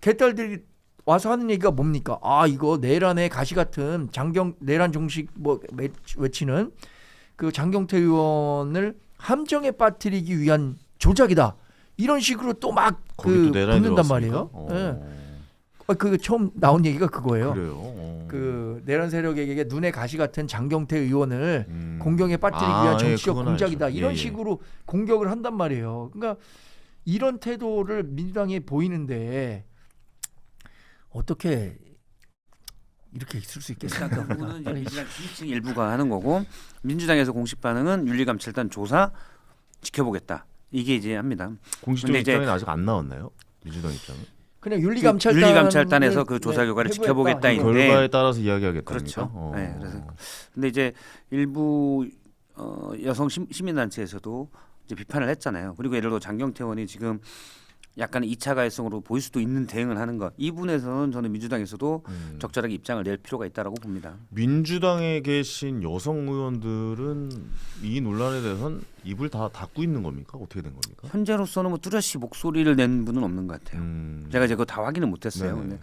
개딸들이 와서 하는 얘기가 뭡니까? 이거 내란의 가시 같은 내란 종식 외치는 그 장경태 의원을 함정에 빠뜨리기 위한 조작이다. 이런 식으로 또 막 붙는단 말이에요. 그 처음 나온 얘기가 그거예요. 그래요. 그 내란 세력에게 눈에 가시 같은 장경태 의원을 공경에 빠뜨리기 위한 정치적 공작이다. 이런 식으로 공격을 한단 말이에요. 그러니까 이런 태도를 민주당이 보이는데 어떻게 이렇게 있을 수 있겠습니까? 그 부분은 이제 민주당 지지층 일부가 하는 거고 민주당에서 공식 반응은 윤리감찰단 조사 지켜보겠다. 이게 이제 합니다. 공식적인 입장은 아직 안 나왔나요? 민주당 입장은? 그냥 윤리감찰단에서 그 조사 결과를 지켜보겠다인데 결과에 따라서 이야기하겠다. 그렇죠. 네, 그래서 근데 이제 일부 여성 시민단체에서도 이제 비판을 했잖아요. 그리고 예를 들어 장경태 의원이 지금 약간 2차 가해성으로 보일 수도 있는 대응을 하는 것. 이 부분에서는 저는 민주당에서도 적절하게 입장을 낼 필요가 있다고 봅니다. 민주당에 계신 여성 의원들은 이 논란에 대해서는 입을 다 닫고 있는 겁니까? 어떻게 된 겁니까? 현재로서는 뭐 뚜렷이 목소리를 낸 분은 없는 것 같아요. 제가 이제 그거 다 확인은 못했어요. 근데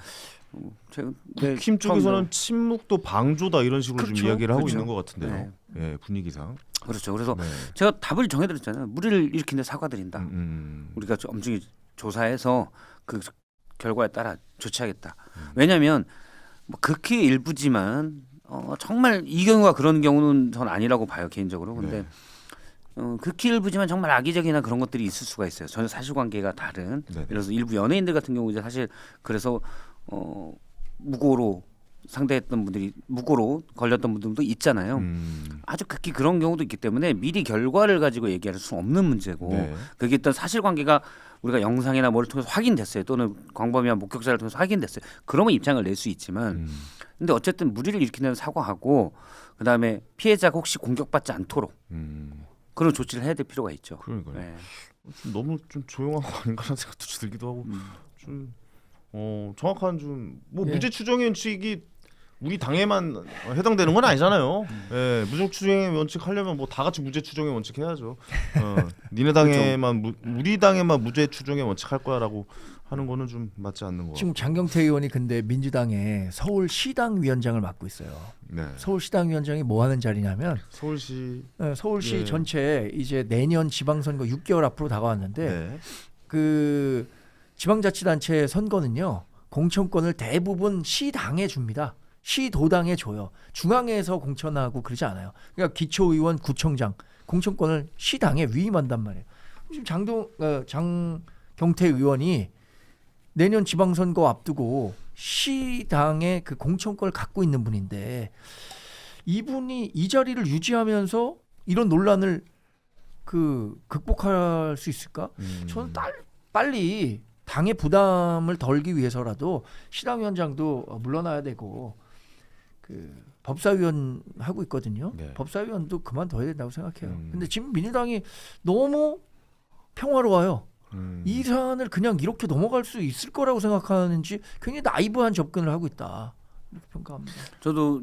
국힘 쪽에서는 침묵도 방조다 이런 식으로 그렇죠. 좀 이야기를 하고 그렇죠. 있는 것 같은데요. 네. 분위기상. 그렇죠. 그래서 제가 답을 정해드렸잖아요. 무리를 일으키는데 사과드린다. 우리가 엄중히 조사해서 그 결과에 따라 조치하겠다. 왜냐하면 뭐 극히 일부지만 정말 이 경우가 그런 경우는 전 아니라고 봐요 개인적으로. 근데 극히 일부지만 정말 악의적이나 그런 것들이 있을 수가 있어요. 전혀 사실관계가 다른. 그래서 일부 연예인들 같은 경우 이제 사실 그래서 무고로 상대했던 분들이 무고로 걸렸던 분들도 있잖아요. 아주 극히 그런 경우도 있기 때문에 미리 결과를 가지고 얘기할 수 없는 문제고 그게 일단 사실관계가 우리가 영상이나 뭐를 통해서 확인됐어요. 또는 광범위한 목격자를 통해서 확인됐어요. 그러면 입장을 낼 수 있지만 근데 어쨌든 무리를 일으키는 사과하고 그다음에 피해자가 혹시 공격받지 않도록 그런 조치를 해야 될 필요가 있죠. 그러니까요. 너무 좀 조용한 거 아닌가라는 생각도 들기도 하고 좀 정확한 좀 무죄 추정의 원칙이 우리 당에만 해당되는 건 아니잖아요. 무죄 추정의 원칙 하려면 뭐 다 같이 무죄 추정의 원칙 해야죠. 니네 당에만 우리 당에만 무죄 추정의 원칙 할 거야라고 하는 거는 좀 맞지 않는 거. 지금 장경태 의원이 근데 민주당의 서울시당 위원장을 맡고 있어요. 서울시당 위원장이 뭐 하는 자리냐면 서울시 전체 이제 내년 지방선거 6개월 앞으로 다가왔는데 그 지방자치단체 선거는요 공천권을 대부분 시당에 줍니다. 시도당에 줘요. 중앙에서 공천하고 그러지 않아요. 그러니까 기초의원, 구청장 공천권을 시당에 위임한단 말이에요. 지금 장경태 의원이 내년 지방선거 앞두고 시당의 그 공천권을 갖고 있는 분인데 이분이 이 자리를 유지하면서 이런 논란을 극복할 수 있을까? 저는 빨리 당의 부담을 덜기 위해서라도 시당위원장도 물러나야 되고 법사위원 하고 있거든요. 법사위원도 그만둬야 된다고 생각해요. 근데 지금 민주당이 너무 평화로워요. 이 사안을 그냥 이렇게 넘어갈 수 있을 거라고 생각하는지 굉장히 나이브한 접근을 하고 있다. 이렇게 평가합니다. 저도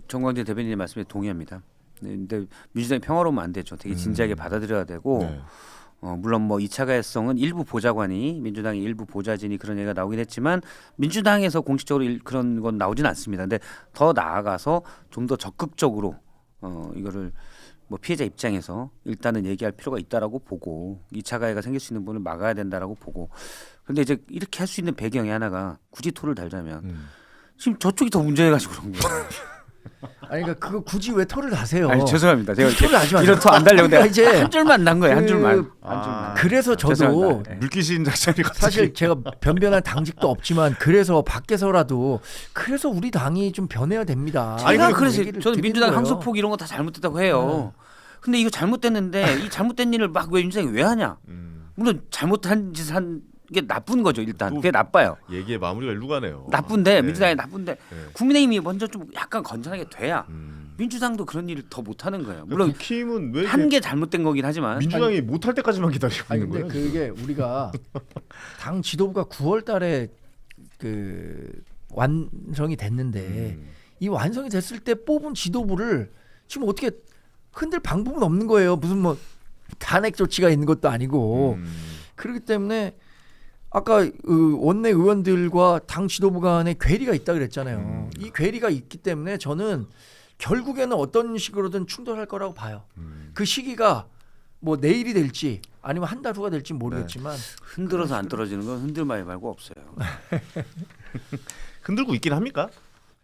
정광재 대변인의 말씀에 동의합니다. 근데 민주당이 평화로우면 안 되죠. 되게 진지하게 받아들여야 되고 물론 뭐 2차 가해성은 일부 보좌관이 민주당의 일부 보좌진이 그런 얘기가 나오긴 했지만 민주당에서 공식적으로 그런 건 나오진 않습니다. 근데 더 나아가서 좀 더 적극적으로 이거를 뭐 피해자 입장에서 일단은 얘기할 필요가 있다라고 보고 2차 가해가 생길 수 있는 부분을 막아야 된다라고 보고 근데 이제 이렇게 할 수 있는 배경이 하나가 굳이 토를 달자면 지금 저쪽이 더 문제해가지고 그런 거예요. 아니 그러니까 그거 굳이 왜 토를 다세요? 아니 죄송합니다. 제가 토를 하지 마세요. 이런 토 안 달려고 내가 이제 한 줄만 난 거예요. 한 줄만. 그래서 저도 물귀신 작전이 사실 제가 변변한 당직도 없지만 그래서 밖에서라도 그래서 우리 당이 좀 변해야 됩니다. 제가 그래서 저는 민주당 항소포기 이런 거 다 잘못됐다고 해요. 근데 이거 잘못됐는데 이 잘못된 일을 막 왜 민주당이 왜 하냐? 물론 잘못한 짓을 한 게 나쁜 거죠. 일단 그게 나빠요. 얘기의 마무리가 일로 가네요. 나쁜데 민주당이 나쁜데 국민의힘이 먼저 좀 약간 건전하게 돼야 민주당도 그런 일을 더 못하는 거예요. 물론 국힘은 왜 한 게 잘못된 거긴 하지만 민주당이 못할 때까지만 기다리고 있는 거예요. 근데 그게 우리가 당 지도부가 9월달에 그 완성이 됐는데 이 완성이 됐을 때 뽑은 지도부를 지금 어떻게 흔들 방법은 없는 거예요. 무슨 뭐 탄핵 조치가 있는 것도 아니고 그렇기 때문에 아까 원내 의원들과 당 지도부 간에 괴리가 있다 그랬잖아요. 이 괴리가 있기 때문에 저는 결국에는 어떤 식으로든 충돌할 거라고 봐요. 그 시기가 뭐 내일이 될지 아니면 한 달 후가 될지 모르겠지만 흔들어서 안 떨어지는 건 흔들말 말고 없어요. 흔들고 있긴 합니까?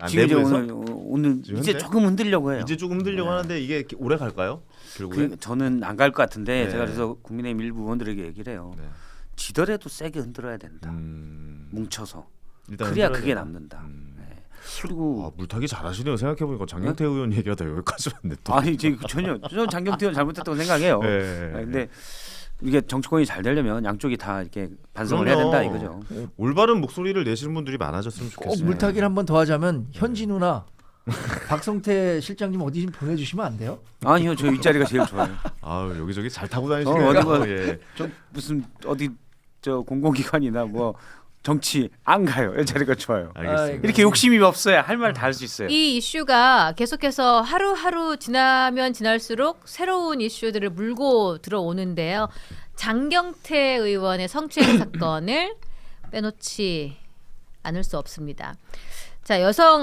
지금 오늘 이제 조금 흔들려고 해요. 이제 조금 흔들려고 하는데 이게 오래 갈까요? 결국에? 저는 안 갈 것 같은데 제가 그래서 국민의힘 일부 의원들에게 얘기를 해요. 지더라도 세게 흔들어야 된다. 뭉쳐서. 그래야 그게 남는다. 그리고 물타기 잘하시네요. 생각해보니까 장경태 의원 얘기가 다 여기까지 왔네. 또. 아니 전혀 저는 장경태 의원 잘못했다고 생각해요. 근데 이게 정치권이 잘 되려면 양쪽이 다 이렇게 반성을 해야 된다 이거죠. 올바른 목소리를 내시는 분들이 많아졌으면 좋겠어요. 물타기를 한번 더 하자면 현진우나 박성태 실장님 어디 좀 보내주시면 안 돼요? 아니요, 저 이 자리가 제일 좋아요. 여기저기 잘 타고 다니시네요. 예. 저 무슨 어디 저 공공기관이나 뭐 정치 안 가요. 이 자리가 좋아요. 알겠습니다. 이렇게 욕심이 없어야 할 말 다 할 수 있어요. 이 이슈가 계속해서 하루하루 지나면 지날수록 새로운 이슈들을 물고 들어오는데요. 장경태 의원의 성추행 사건을 빼놓지 않을 수 없습니다. 자,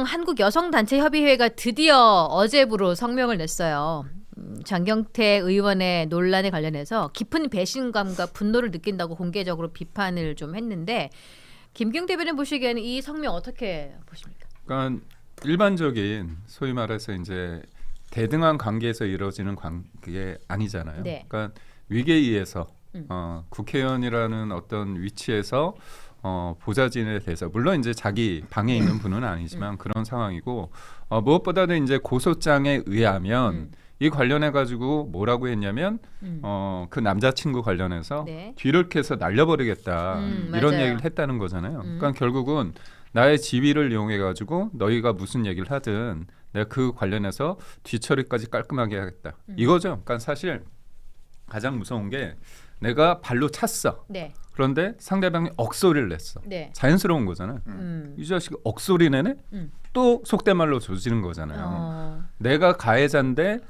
한국 여성단체협의회가 드디어 어제부로 성명을 냈어요. 장경태 의원의 논란에 관련해서 깊은 배신감과 분노를 느낀다고 공개적으로 비판을 좀 했는데 김기웅 대변인 보시기에는 이 성명 어떻게 보십니까? 그러니까 일반적인 소위 말해서 이제 대등한 관계에서 이루어지는 관계 아니잖아요. 네. 그러니까 위계에 의해서 국회의원이라는 어떤 위치에서 보좌진에 대해서 물론 이제 자기 방에 있는 분은 아니지만 그런 상황이고 무엇보다도 이제 고소장에 의하면 이 관련해 가지고 뭐라고 했냐면 그 남자친구 관련해서 뒤를 캐서 날려버리겠다 이런 맞아요. 얘기를 했다는 거잖아요. 그러니까 결국은 나의 지위를 이용해 가지고 너희가 무슨 얘기를 하든 내가 그 관련해서 뒤처리까지 깔끔하게 하겠다 이거죠. 그러니까 사실 가장 무서운 게 내가 발로 찼어. 네. 그런데 상대방이 억소리를 냈어. 네. 자연스러운 거잖아요. 이 자식 억소리 내네? 또 속된 말로 조지는 거잖아요. 내가 가해자인데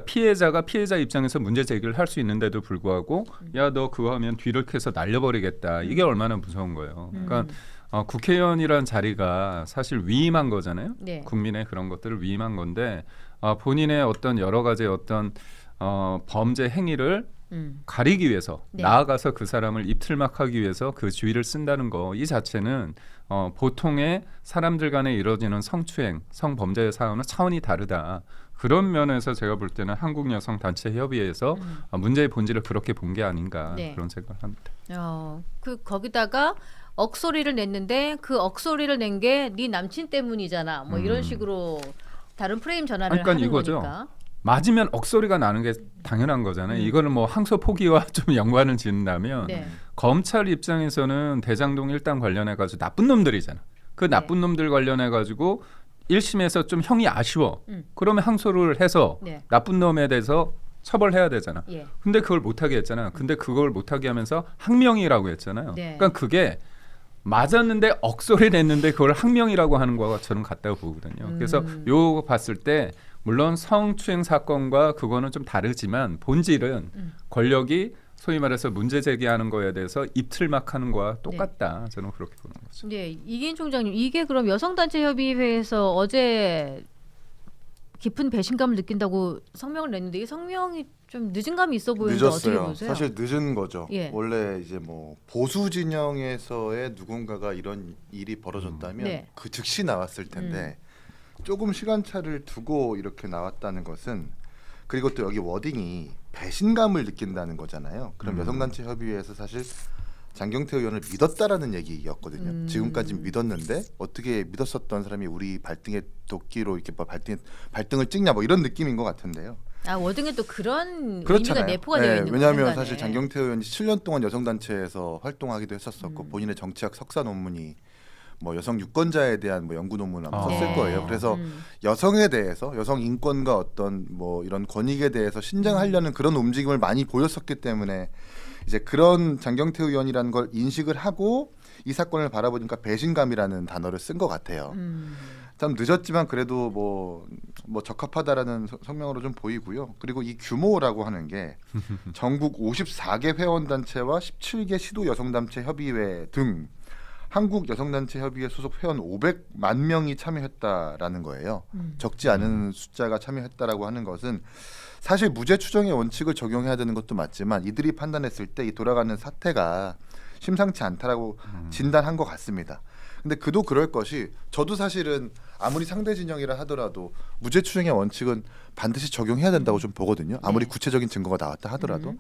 피해자가 피해자 입장에서 문제 제기를 할 수 있는데도 불구하고 야, 너 그거 하면 뒤를 캐서 날려버리겠다. 이게 얼마나 무서운 거예요. 그러니까 국회의원이란 자리가 사실 위임한 거잖아요. 네. 국민의 그런 것들을 위임한 건데 본인의 어떤 여러 가지 어떤 범죄 행위를 가리기 위해서 나아가서 그 사람을 입틀막하기 위해서 그 주의를 쓴다는 거 이 자체는 보통의 사람들 간에 이루어지는 성추행, 성범죄 사안은 차원이 다르다. 그런 면에서 제가 볼 때는 한국여성단체협의회에서 문제의 본질을 그렇게 본 게 아닌가 그런 생각을 합니다. 거기다가 억소리를 냈는데 그 억소리를 낸 게 네 남친 때문이잖아. 뭐 이런 식으로 다른 프레임 전환을 그러니까 하는 이거죠. 거니까. 맞으면 억소리가 나는 게 당연한 거잖아요. 이거는 뭐 항소 포기와 좀 연관을 짓는다면 검찰 입장에서는 대장동 일당 관련해 가지고 나쁜 놈들이잖아. 그 나쁜 놈들 관련해 가지고 1심에서 좀 형이 아쉬워. 그러면 항소를 해서 나쁜 놈에 대해서 처벌해야 되잖아. 근데 그걸 못하게 했잖아. 근데 그걸 못하게 하면서 항명이라고 했잖아요. 그러니까 그게 맞았는데 억소리 냈는데 그걸 항명이라고 하는 거와 저는 같다고 보거든요. 그래서 요거 봤을 때 물론 성추행 사건과 그거는 좀 다르지만 본질은 권력이 소위 말해서 문제 제기하는 거에 대해서 입틀막하는 거와 똑같다. 저는 그렇게 보는 거죠. 네, 이기인 총장님, 이게 그럼 여성단체협의회에서 어제 깊은 배신감을 느낀다고 성명을 냈는데 이 성명이 좀 늦은 감이 있어 보이는데 어떻게 늦었어요. 보세요? 사실 늦은 거죠. 예. 원래 이제 뭐 보수 진영에서의 누군가가 이런 일이 벌어졌다면 네. 그 즉시 나왔을 텐데 조금 시간차를 두고 이렇게 나왔다는 것은, 그리고 또 여기 워딩이 배신감을 느낀다는 거잖아요. 그럼 여성단체 협의회에서 사실 장경태 의원을 믿었다라는 얘기였거든요. 지금까지 믿었는데 어떻게 믿었었던 사람이 우리 발등에 도끼로 이렇게 뭐 발등을 찍냐 뭐 이런 느낌인 것 같은데요. 아, 워딩에 또 그런 그렇잖아요. 의미가 내포가 되어 있는 거예요. 왜냐하면 사실 장경태 의원이 7년 동안 여성단체에서 활동하기도 했었었고 본인의 정치학 석사 논문이 뭐 여성 유권자에 대한 뭐 연구 논문을 아마 썼을 거예요. 그래서 여성에 대해서, 여성 인권과 어떤 뭐 이런 권익에 대해서 신장하려는 그런 움직임을 많이 보였었기 때문에 이제 그런 장경태 의원이라는 걸 인식을 하고 이 사건을 바라보니까 배신감이라는 단어를 쓴 것 같아요. 참 늦었지만 그래도 뭐 적합하다라는 성명으로 좀 보이고요. 그리고 이 규모라고 하는 게 전국 54개 회원단체와 17개 시도 여성단체 협의회 등 한국 여성단체 협의회 소속 회원 500만 명이 참여했다라는 거예요. 적지 않은 숫자가 참여했다라고 하는 것은 사실 무죄 추정의 원칙을 적용해야 되는 것도 맞지만 이들이 판단했을 때 이 돌아가는 사태가 심상치 않다라고 진단한 것 같습니다. 근데 그도 그럴 것이, 저도 사실은 아무리 상대 진영이라 하더라도 무죄 추정의 원칙은 반드시 적용해야 된다고 좀 보거든요. 아무리 구체적인 증거가 나왔다 하더라도.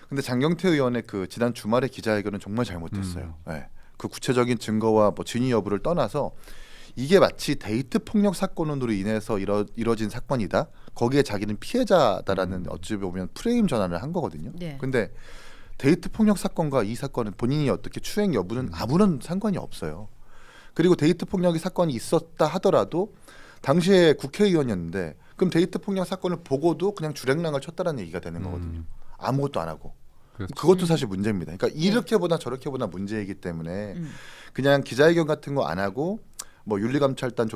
근데 장경태 의원의 그 지난 주말의 기자회견은 정말 잘못됐어요. 네. 그 구체적인 증거와 뭐 진위 여부를 떠나서 이게 마치 데이트 폭력 사건으로 인해서 이뤄진 사건이다. 거기에 자기는 피해자다라는 어찌 보면 프레임 전환을 한 거거든요. 네. 근데 데이트 폭력 사건과 이 사건은 본인이 어떻게 추행 여부는 아무런 상관이 없어요. 그리고 데이트 폭력이 사건이 있었다 하더라도 당시에 국회의원이었는데 그럼 데이트 폭력 사건을 보고도 그냥 주랭랑을 쳤다라는 얘기가 되는 거거든요. 아무것도 안 하고. 그렇죠. 그것도 사실 문제입니다. 그러니까 이렇게 보나 저렇게 보나 문제이기 때문에 그냥 기자회견 같은 거 안 하고 뭐 윤리감찰단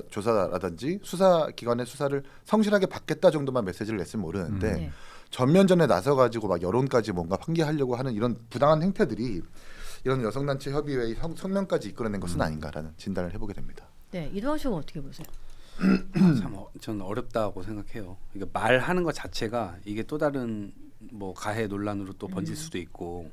조사라든지 수사기관의 수사를 성실하게 받겠다 정도만 메시지를 냈으면 모르는데 전면전에 나서가지고 막 여론까지 뭔가 환기하려고 하는 이런 부당한 행태들이 이런 여성단체 협의회의 성명까지 이끌어낸 것은 아닌가라는 진단을 해보게 됩니다. 네, 이동환 씨가 어떻게 보세요? 참 저는 어렵다고 생각해요. 그러니까 말하는 것 자체가 이게 또 다른 뭐 가해 논란으로 또 번질 수도 있고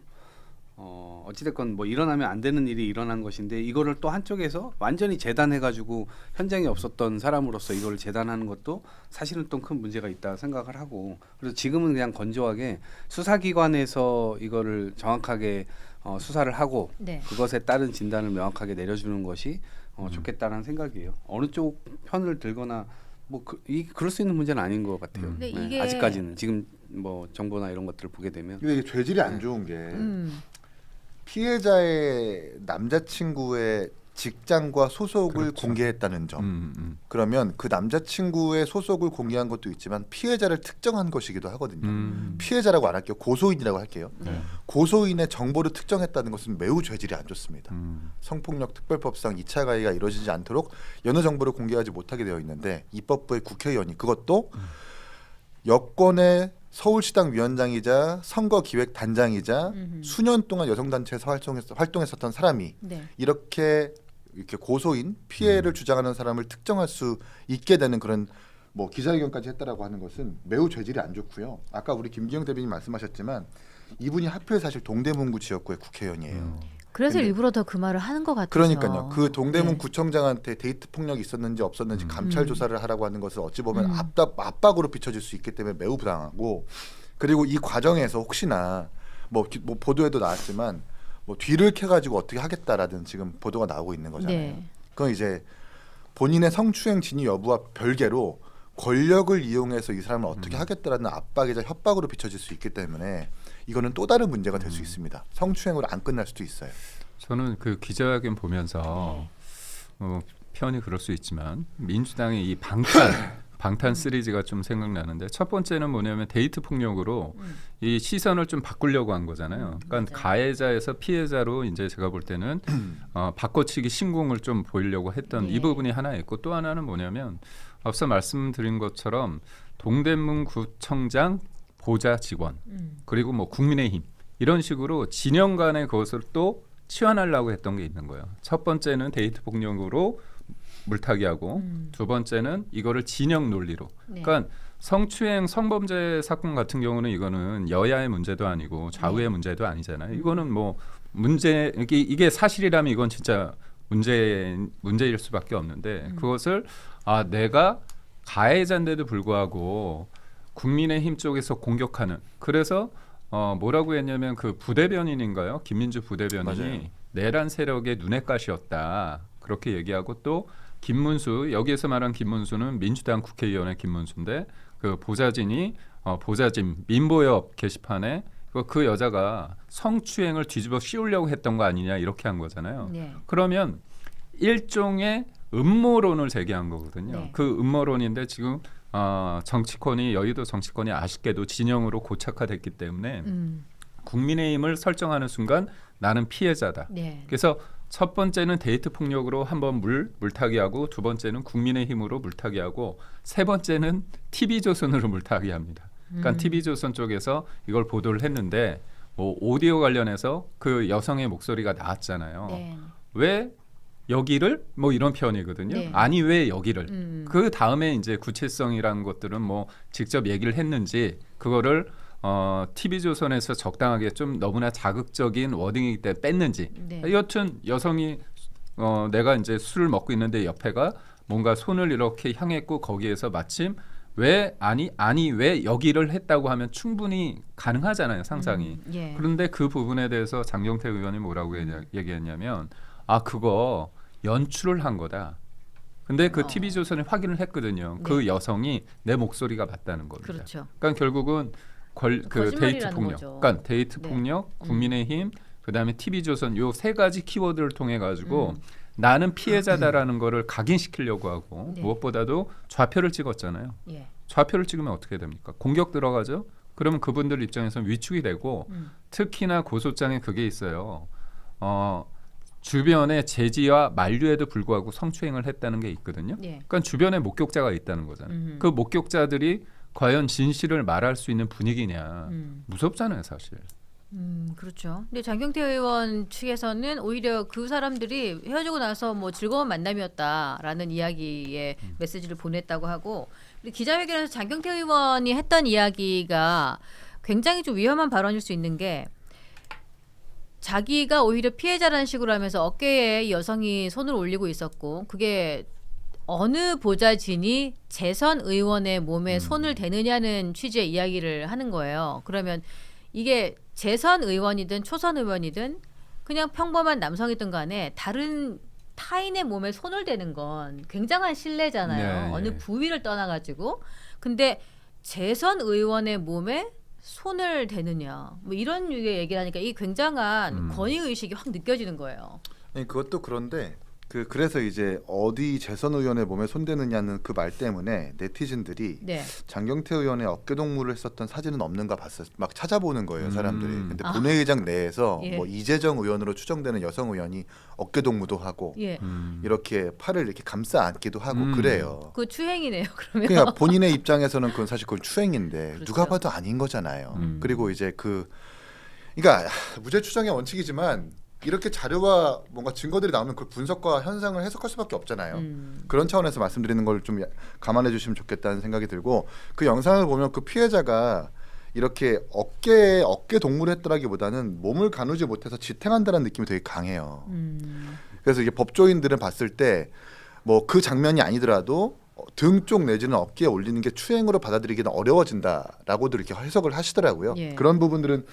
어찌됐건 뭐 일어나면 안 되는 일이 일어난 것인데 이거를 또 한쪽에서 완전히 재단해가지고 현장에 없었던 사람으로서 이거를 재단하는 것도 사실은 또 큰 문제가 있다 생각을 하고, 그래서 지금은 그냥 건조하게 수사기관에서 이거를 정확하게 수사를 하고 그것에 따른 진단을 명확하게 내려주는 것이 좋겠다는 생각이에요. 어느 쪽 편을 들거나 뭐 그럴 수 있는 문제는 아닌 것 같아요. 근데 네, 이게 아직까지는 지금 뭐 정보나 이런 것들을 보게 되면 근데 이게 죄질이 안 좋은 게 피해자의 남자친구의 직장과 소속을 공개했다는 점. 그러면 그 남자친구의 소속을 공개한 것도 있지만 피해자를 특정한 것이기도 하거든요. 피해자라고 안 할게요. 고소인이라고 할게요. 고소인의 정보를 특정했다는 것은 매우 죄질이 안 좋습니다. 성폭력 특별법상 2차 가해가 이루어지지 않도록 여느 정보를 공개하지 못하게 되어 있는데 입법부의 국회의원이 그것도 여권의 서울시당 위원장이자 선거기획단장이자 수년 동안 여성단체에서 활동했었던 사람이 이렇게 고소인 피해를 주장하는 사람을 특정할 수 있게 되는 그런 뭐 기자회견까지 했다라고 하는 것은 매우 죄질이 안 좋고요. 아까 우리 김기영 대변인 말씀하셨지만 이분이 하필 사실 동대문구 지역구의 국회의원이에요. 그래서 일부러 더 그 말을 하는 것 같아요. 그러니까요. 그 동대문 구청장한테 데이트 폭력이 있었는지 없었는지 감찰 조사를 하라고 하는 것을 어찌 보면 압박으로 비춰질 수 있기 때문에 매우 부당하고, 그리고 이 과정에서 혹시나 뭐 보도에도 나왔지만 뭐 뒤를 캐가지고 어떻게 하겠다라는 지금 보도가 나오고 있는 거잖아요. 그건 이제 본인의 성추행 진위 여부와 별개로 권력을 이용해서 이 사람을 어떻게 하겠다라는 압박이자 협박으로 비춰질 수 있기 때문에 이거는 또 다른 문제가 될 수 있습니다. 성추행으로 안 끝날 수도 있어요. 저는 그 기자회견 보면서 편이 그럴 수 있지만 민주당의 이 방탄 시리즈가 좀 생각나는데, 첫 번째는 뭐냐면 데이트 폭력으로 이 시선을 좀 바꾸려고 한 거잖아요. 그러니까 가해자에서 피해자로 이제 제가 볼 때는 바꿔치기 신공을 좀 보이려고 했던 이 부분이 하나 있고, 또 하나는 뭐냐면 앞서 말씀드린 것처럼 동대문구청장 보좌 직원 그리고 뭐 국민의힘 이런 식으로 진영 간의 그것을 또 치환하려고 했던 게 있는 거예요. 첫 번째는 데이트 폭력으로 물타기하고 두 번째는 이거를 진영 논리로. 네. 그러니까 성추행 성범죄 사건 같은 경우는 이거는 여야의 문제도 아니고 좌우의 문제도 아니잖아요. 이거는 뭐 문제 이게 사실이라면 이건 진짜 문제일 수밖에 없는데 그것을 내가 가해자인데도 불구하고 국민의힘 쪽에서 공격하는 그래서 뭐라고 했냐면 그 부대변인인가요? 김민주 부대변인이 맞아요. 내란 세력의 눈엣가시였다 그렇게 얘기하고 또 김문수 여기에서 말한 김문수는 민주당 국회의원의 김문수인데 그 보좌진이 보좌진 민보엽 게시판에 그 여자가 성추행을 뒤집어 씌우려고 했던 거 아니냐 이렇게 한 거잖아요. 네. 그러면 일종의 음모론을 제기한 거거든요. 네. 그 음모론인데 지금 정치권이 여의도 정치권이 아쉽게도 진영으로 고착화됐기 때문에 국민의힘을 설정하는 순간 나는 피해자다. 네. 그래서 첫 번째는 데이트 폭력으로 한번 물타기하고 두 번째는 국민의힘으로 물타기하고 세 번째는 TV조선으로 물타기합니다. 그러니까 TV조선 쪽에서 이걸 보도를 했는데 뭐 오디오 관련해서 그 여성의 목소리가 나왔잖아요. 네. 왜 여기를 뭐 이런 표현이거든요. 네. 아니 왜 여기를? 그 다음에 이제 구체성이라는 것들은 뭐 직접 얘기를 했는지 그거를 TV조선에서 적당하게 좀 너무나 자극적인 워딩이기 때문에 뺐는지. 네. 여튼 여성이 내가 이제 술을 먹고 있는데 옆에가 뭔가 손을 이렇게 향했고 거기에서 마침 왜 왜 여기를 했다고 하면 충분히 가능하잖아요, 상상이. 예. 그런데 그 부분에 대해서 장경태 의원이 뭐라고 얘기했냐면 그거 연출을 한 거다. 근데 그 TV조선이 확인을 했거든요. 네. 그 여성이 내 목소리가 맞다는 겁니다. 그렇죠. 그러니까 결국은 그 데이트 폭력, 거죠. 그러니까 데이트 네. 폭력, 국민의힘, 그다음에 TV조선 요 세 가지 키워드를 통해 가지고 나는 피해자다라는 거를 각인시키려고 하고 네. 무엇보다도 좌표를 찍었잖아요. 예. 좌표를 찍으면 어떻게 됩니까? 공격 들어가죠. 그러면 그분들 입장에서는 위축이 되고 특히나 고소장에 그게 있어요. 주변에 제지와 만류에도 불구하고 성추행을 했다는 게 있거든요. 예. 그러니까 주변에 목격자가 있다는 거잖아요. 그 목격자들이 과연 진실을 말할 수 있는 분위기냐 무섭잖아요, 사실. 그렇죠. 근데 장경태 의원 측에서는 오히려 그 사람들이 헤어지고 나서 뭐 즐거운 만남이었다라는 이야기의 메시지를 보냈다고 하고 기자회견에서 장경태 의원이 했던 이야기가 굉장히 좀 위험한 발언일 수 있는 게 자기가 오히려 피해자라는 식으로 하면서 어깨에 이 여성이 손을 올리고 있었고 그게 어느 보좌진이 재선 의원의 몸에 손을 대느냐는 취지의 이야기를 하는 거예요. 그러면 이게 재선 의원이든 초선 의원이든 그냥 평범한 남성이든 간에 다른 타인의 몸에 손을 대는 건 굉장한 신뢰잖아요. 네, 어느 예. 부위를 떠나가지고. 근데 재선 의원의 몸에 손을 대느냐 뭐 이런 유의 얘기를 하니까 이 굉장한 권위의식이 확 느껴지는 거예요. 아니, 그것도 그런데 그래서 이제 어디 재선 의원의 몸에 손대느냐는 그 말 때문에 네티즌들이 네. 장경태 의원의 어깨 동무를 했었던 사진은 없는가 봤어요. 막 찾아보는 거예요, 사람들이. 근데 본회의장 내에서 예. 뭐 이재정 의원으로 추정되는 여성 의원이 어깨 동무도 하고 예. 이렇게 팔을 이렇게 감싸 안기도 하고 그래요. 그 추행이네요. 그러면. 그러니까 본인의 입장에서는 그건 사실 그건 추행인데 그렇죠. 누가 봐도 아닌 거잖아요. 그리고 이제 그러니까 무죄 추정의 원칙이지만 이렇게 자료와 뭔가 증거들이 나오면 그 분석과 현상을 해석할 수밖에 없잖아요. 그런 차원에서 말씀드리는 걸 좀 감안해 주시면 좋겠다는 생각이 들고 그 영상을 보면 그 피해자가 이렇게 어깨 동무를 했더라기보다는 몸을 가누지 못해서 지탱한다는 느낌이 되게 강해요. 그래서 이게 법조인들은 봤을 때 뭐 그 장면이 아니더라도 등 쪽 내지는 어깨에 올리는 게 추행으로 받아들이기는 어려워진다라고도 이렇게 해석을 하시더라고요. 예. 그런 부분들은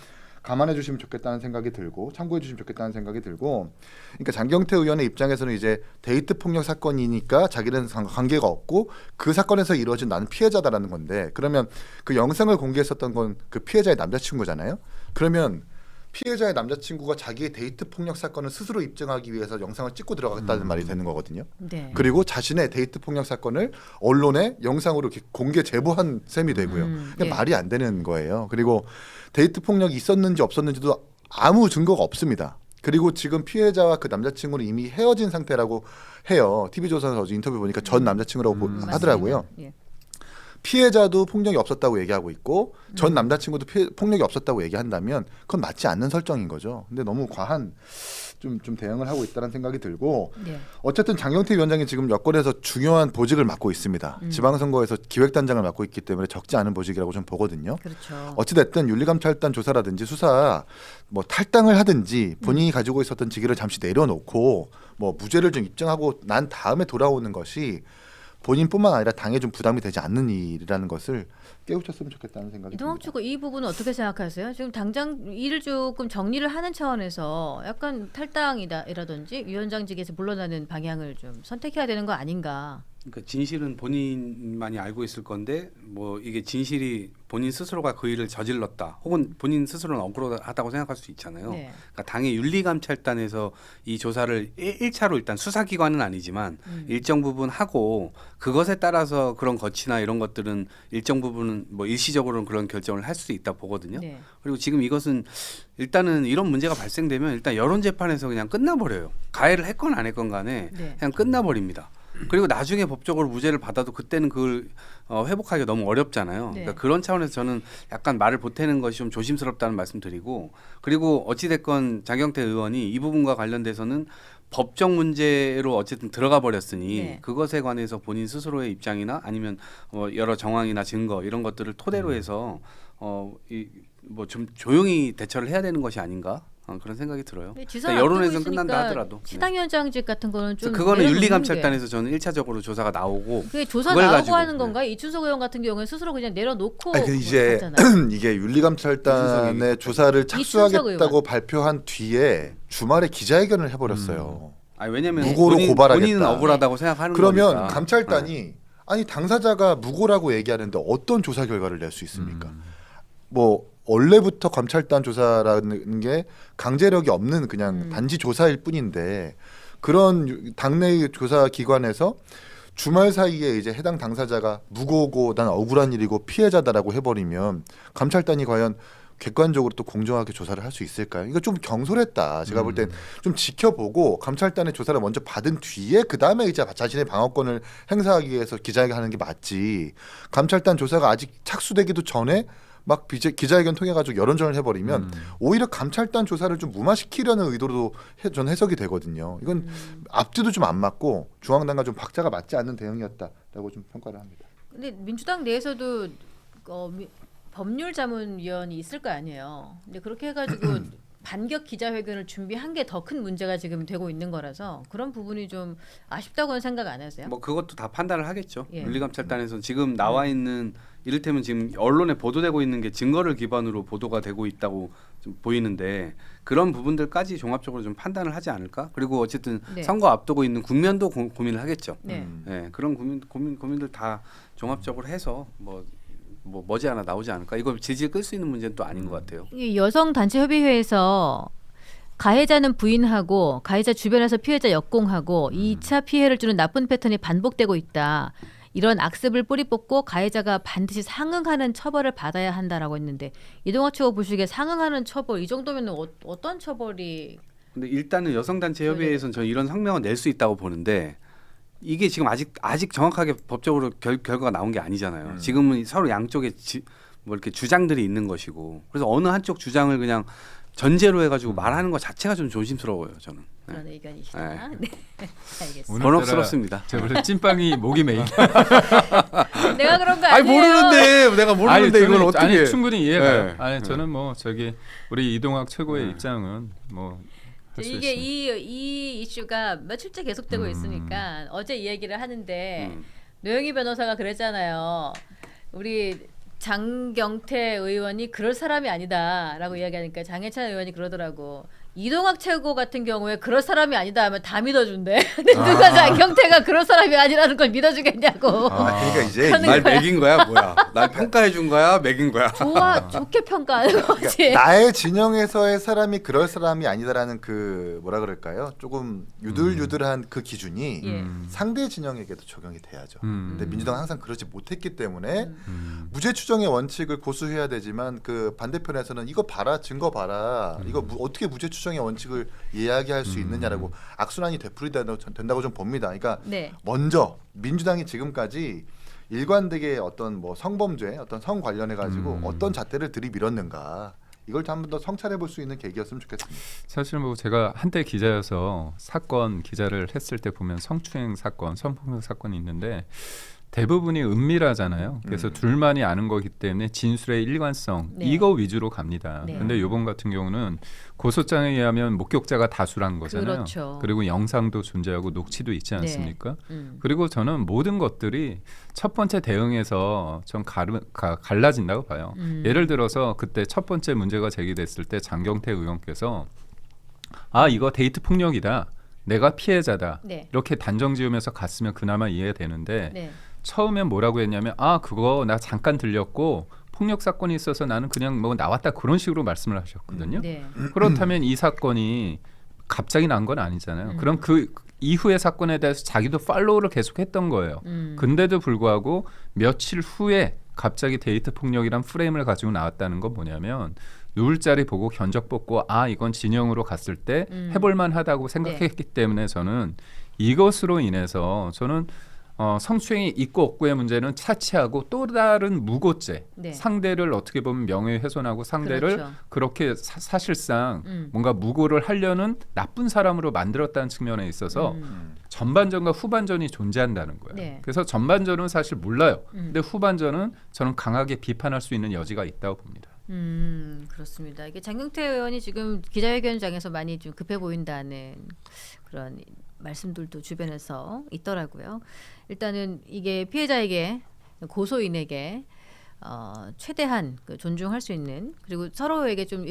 감안해 주시면 좋겠다는 생각이 들고 참고해 주시면 좋겠다는 생각이 들고 그러니까 장경태 의원의 입장에서는 이제 데이트 폭력 사건이니까 자기는 관계가 없고 그 사건에서 이루어진 나는 피해자다라는 건데 그러면 그 영상을 공개했었던 건 그 피해자의 남자친구잖아요. 그러면 피해자의 남자친구가 자기의 데이트 폭력 사건을 스스로 입증하기 위해서 영상을 찍고 들어갔다는 말이 되는 거거든요. 네. 그리고 자신의 데이트 폭력 사건을 언론에 영상으로 이렇게 공개 제보한 셈이 되고요. 그러니까 예. 말이 안 되는 거예요. 그리고 데이트 폭력이 있었는지 없었는지도 아무 증거가 없습니다. 그리고 지금 피해자와 그 남자친구는 이미 헤어진 상태라고 해요. TV조선에서 어제 인터뷰 보니까 전 남자친구라고 하더라고요. 예. 피해자도 폭력이 없었다고 얘기하고 있고 전 남자친구도 폭력이 없었다고 얘기한다면 그건 맞지 않는 설정인 거죠. 근데 너무 과한 좀 대응을 하고 있다는 생각이 들고 네. 어쨌든 장경태 위원장이 지금 여권에서 중요한 보직을 맡고 있습니다. 지방선거에서 기획단장을 맡고 있기 때문에 적지 않은 보직이라고 좀 보거든요. 그렇죠. 어찌됐든 윤리감찰단 조사라든지 수사 뭐 탈당을 하든지 본인이 가지고 있었던 직위를 잠시 내려놓고 뭐 무죄를 좀 입증하고 난 다음에 돌아오는 것이 본인뿐만 아니라 당에 좀 부담이 되지 않는 일이라는 것을 깨우쳤으면 좋겠다는 생각이 이동학 듭니다. 측은 이 부분은 어떻게 생각하세요? 지금 당장 일을 조금 정리를 하는 차원에서 약간 탈당이라든지 위원장직에서 물러나는 방향을 좀 선택해야 되는 거 아닌가? 그러니까 진실은 본인만이 알고 있을 건데 뭐 이게 진실이 본인 스스로가 그 일을 저질렀다 혹은 본인 스스로는 억울하다고 생각할 수 있잖아요. 네. 그러니까 당의 윤리감찰단에서 이 조사를 1차로 일단 수사기관은 아니지만 일정 부분 하고 그것에 따라서 그런 거치나 이런 것들은 일정 부분은 뭐 일시적으로는 그런 결정을 할 수 있다 보거든요. 네. 그리고 지금 이것은 일단은 이런 문제가 발생되면 일단 여론재판에서 그냥 끝나버려요. 가해를 했건 안 했건 간에 네. 그냥 끝나버립니다. 그리고 나중에 법적으로 무죄를 받아도 그때는 그걸 회복하기가 너무 어렵잖아요. 네. 그러니까 그런 차원에서 저는 약간 말을 보태는 것이 좀 조심스럽다는 말씀드리고 그리고 어찌됐건 장경태 의원이 이 부분과 관련돼서는 법적 문제로 어쨌든 들어가 버렸으니 네. 그것에 관해서 본인 스스로의 입장이나 아니면 여러 정황이나 증거 이런 것들을 토대로 해서 뭐 좀 조용히 대처를 해야 되는 것이 아닌가 그런 생각이 들어요. 지사 여론에서는 끝난다 하더라도 시당위원장직 같은 거는 좀 그거는 윤리감찰단에서 저는 1차적으로 조사가 나오고 그게 조사 나오고 하는 건가요? 이춘석 의원 같은 경우는 스스로 그냥 내려놓고 아니, 이제 이게 윤리감찰단의 조사를 착수하겠다고 발표한 뒤에 주말에 기자회견을 해버렸어요. 아니, 왜냐면 무고로 고발하겠다. 본인은 억울하다고 생각하는 그러면 거니까. 감찰단이 아니 당사자가 무고라고 얘기하는데 어떤 조사 결과를 낼 수 있습니까? 뭐 원래부터 감찰단 조사라는 게 강제력이 없는 그냥 단지 조사일 뿐인데 그런 당내의 조사 기관에서 주말 사이에 이제 해당 당사자가 무고고 난 억울한 일이고 피해자다라고 해버리면 감찰단이 과연 객관적으로 또 공정하게 조사를 할 수 있을까요? 이거 좀 경솔했다. 제가 볼 땐 좀 지켜보고 감찰단의 조사를 먼저 받은 뒤에 그 다음에 이제 자신의 방어권을 행사하기 위해서 기자회견 하는 게 맞지. 감찰단 조사가 아직 착수되기도 전에 막 기자회견 통해 가지고 여론전을 해버리면 오히려 감찰단 조사를 좀 무마시키려는 의도로 전 해석이 되거든요. 이건 앞뒤도 좀 안 맞고 중앙당과 좀 박자가 맞지 않는 대응이었다라고 좀 평가를 합니다. 근데 민주당 내에서도 법률자문위원이 있을 거 아니에요. 근데 그렇게 해가지고 반격 기자회견을 준비한 게 더 큰 문제가 지금 되고 있는 거라서 그런 부분이 좀 아쉽다고는 생각 안 하세요? 뭐 그것도 다 판단을 하겠죠. 예. 윤리감찰단에서 지금 나와 있는 이를테면 지금 언론에 보도되고 있는 게 증거를 기반으로 보도가 되고 있다고 좀 보이는데 그런 부분들까지 종합적으로 좀 판단을 하지 않을까? 그리고 어쨌든 네. 선거 앞두고 있는 국면도 고민을 하겠죠. 네. 네, 그런 고민들 다 종합적으로 해서 뭐 머지않아 나오지 않을까? 이걸 질질 끌 수 있는 문제는 또 아닌 것 같아요. 이 여성 단체 협의회에서 가해자는 부인하고 가해자 주변에서 피해자 역공하고 2차 피해를 주는 나쁜 패턴이 반복되고 있다. 이런 악습을 뿌리 뽑고 가해자가 반드시 상응하는 처벌을 받아야 한다라고 했는데 이동학 측가 보시기에 상응하는 처벌 이 정도면 어떤 처벌이? 근데 일단은 여성단체 협의회에서는 저는 이런 성명을 낼 수 있다고 보는데 이게 지금 아직 정확하게 법적으로 결과가 나온 게 아니잖아요. 지금은 서로 양쪽에 뭐 이렇게 주장들이 있는 것이고 그래서 어느 한쪽 주장을 그냥 전제로 해가지고 말하는 것 자체가 좀 조심스러워요. 저는. 그런 의견이시다. 네. 알겠습니다. 번혹스럽습니다. 제가 찐빵이 목이 메인. 내가 그런 거 아니에요. 아니 모르는데 내가 모르는데 아니, 이걸 어떻게? 아니 충분히 이해가. 네. 아니 저는 뭐 우리 이동학 최고의 입장은 뭐. 이게 이 이슈가 며칠째 계속되고 있으니까 어제 이 얘기를 하는데 노영희 변호사가 그랬잖아요. 우리 장경태 의원이 그럴 사람이 아니다라고 이야기하니까 장해찬 의원이 그러더라고. 이동학 최고 같은 경우에 그럴 사람이 아니다 하면 다 믿어준대. 근데 누가 장경태가 그럴 사람이 아니라는 걸 믿어주겠냐고. 그러니까 이제 날 매긴 거야 뭐야? 날 평가해 준 거야? 매긴 거야? 좋게 평가하는 거지. 그러니까 나의 진영에서의 사람이 그럴 사람이 아니다라는 그 뭐라 그럴까요? 조금 유들유들한 그 기준이 상대 진영에게도 적용이 돼야죠. 근데 민주당은 항상 그러지 못했기 때문에 무죄 추정의 원칙을 고수해야 되지만 그 반대편에서는 이거 봐라 증거 봐라 이거 어떻게 무죄 추정의 원칙을 이야기할 수 있느냐라고 악순환이 되풀이된다고 좀 봅니다. 그러니까 네. 먼저 민주당이 지금까지 일관되게 어떤 뭐 성범죄, 어떤 성 관련해 가지고 어떤 잣대를 들이밀었는가 이걸 한 번 더 성찰해 볼 수 있는 계기였으면 좋겠습니다. 사실 뭐 제가 한때 기자여서 사건 기자를 했을 때 보면 성추행 사건, 성폭력 사건이 있는데 대부분이 은밀하잖아요. 그래서 둘만이 아는 거기 때문에 진술의 일관성 이거 위주로 갑니다. 근데 이번 같은 경우는 고소장에 의하면 목격자가 다수란 거잖아요. 그렇죠. 그리고 영상도 존재하고 녹취도 있지 않습니까? 그리고 저는 모든 것들이 첫 번째 대응에서 좀 갈라진다고 봐요. 예를 들어서 그때 첫 번째 문제가 제기됐을 때 장경태 의원께서 이거 데이트 폭력이다. 내가 피해자다. 이렇게 단정 지으면서 갔으면 그나마 이해되는데 처음엔 뭐라고 했냐면 그거 나 잠깐 들렸고 폭력 사건이 있어서 나는 그냥 뭐 나왔다 그런 식으로 말씀을 하셨거든요. 그렇다면 이 사건이 갑자기 난 건 아니잖아요. 그럼 그 이후의 사건에 대해서 자기도 팔로우를 계속했던 거예요. 근데도 불구하고 며칠 후에 갑자기 데이트 폭력이란 프레임을 가지고 나왔다는 건 뭐냐면 누울 자리 보고 견적 뽑고 이건 진영으로 갔을 때 해볼만하다고 생각했기 때문에 저는 이것으로 인해서 저는 성추행이 있고 없고의 문제는 차치하고 또 다른 무고죄 상대를 어떻게 보면 명예훼손하고 상대를 그렇게 사실상 뭔가 무고를 하려는 나쁜 사람으로 만들었다는 측면에 있어서 전반전과 후반전이 존재한다는 거예요. 그래서 전반전은 사실 몰라요. 근데 후반전은 저는 강하게 비판할 수 있는 여지가 있다고 봅니다. 그렇습니다. 이게 장경태 의원이 지금 기자회견장에서 많이 좀 급해 보인다는 그런 말씀들도 주변에서 있더라고요. 일단은 이게 피해자에게 고소인에게 최대한 존중할 수 있는 그리고 서로에게 좀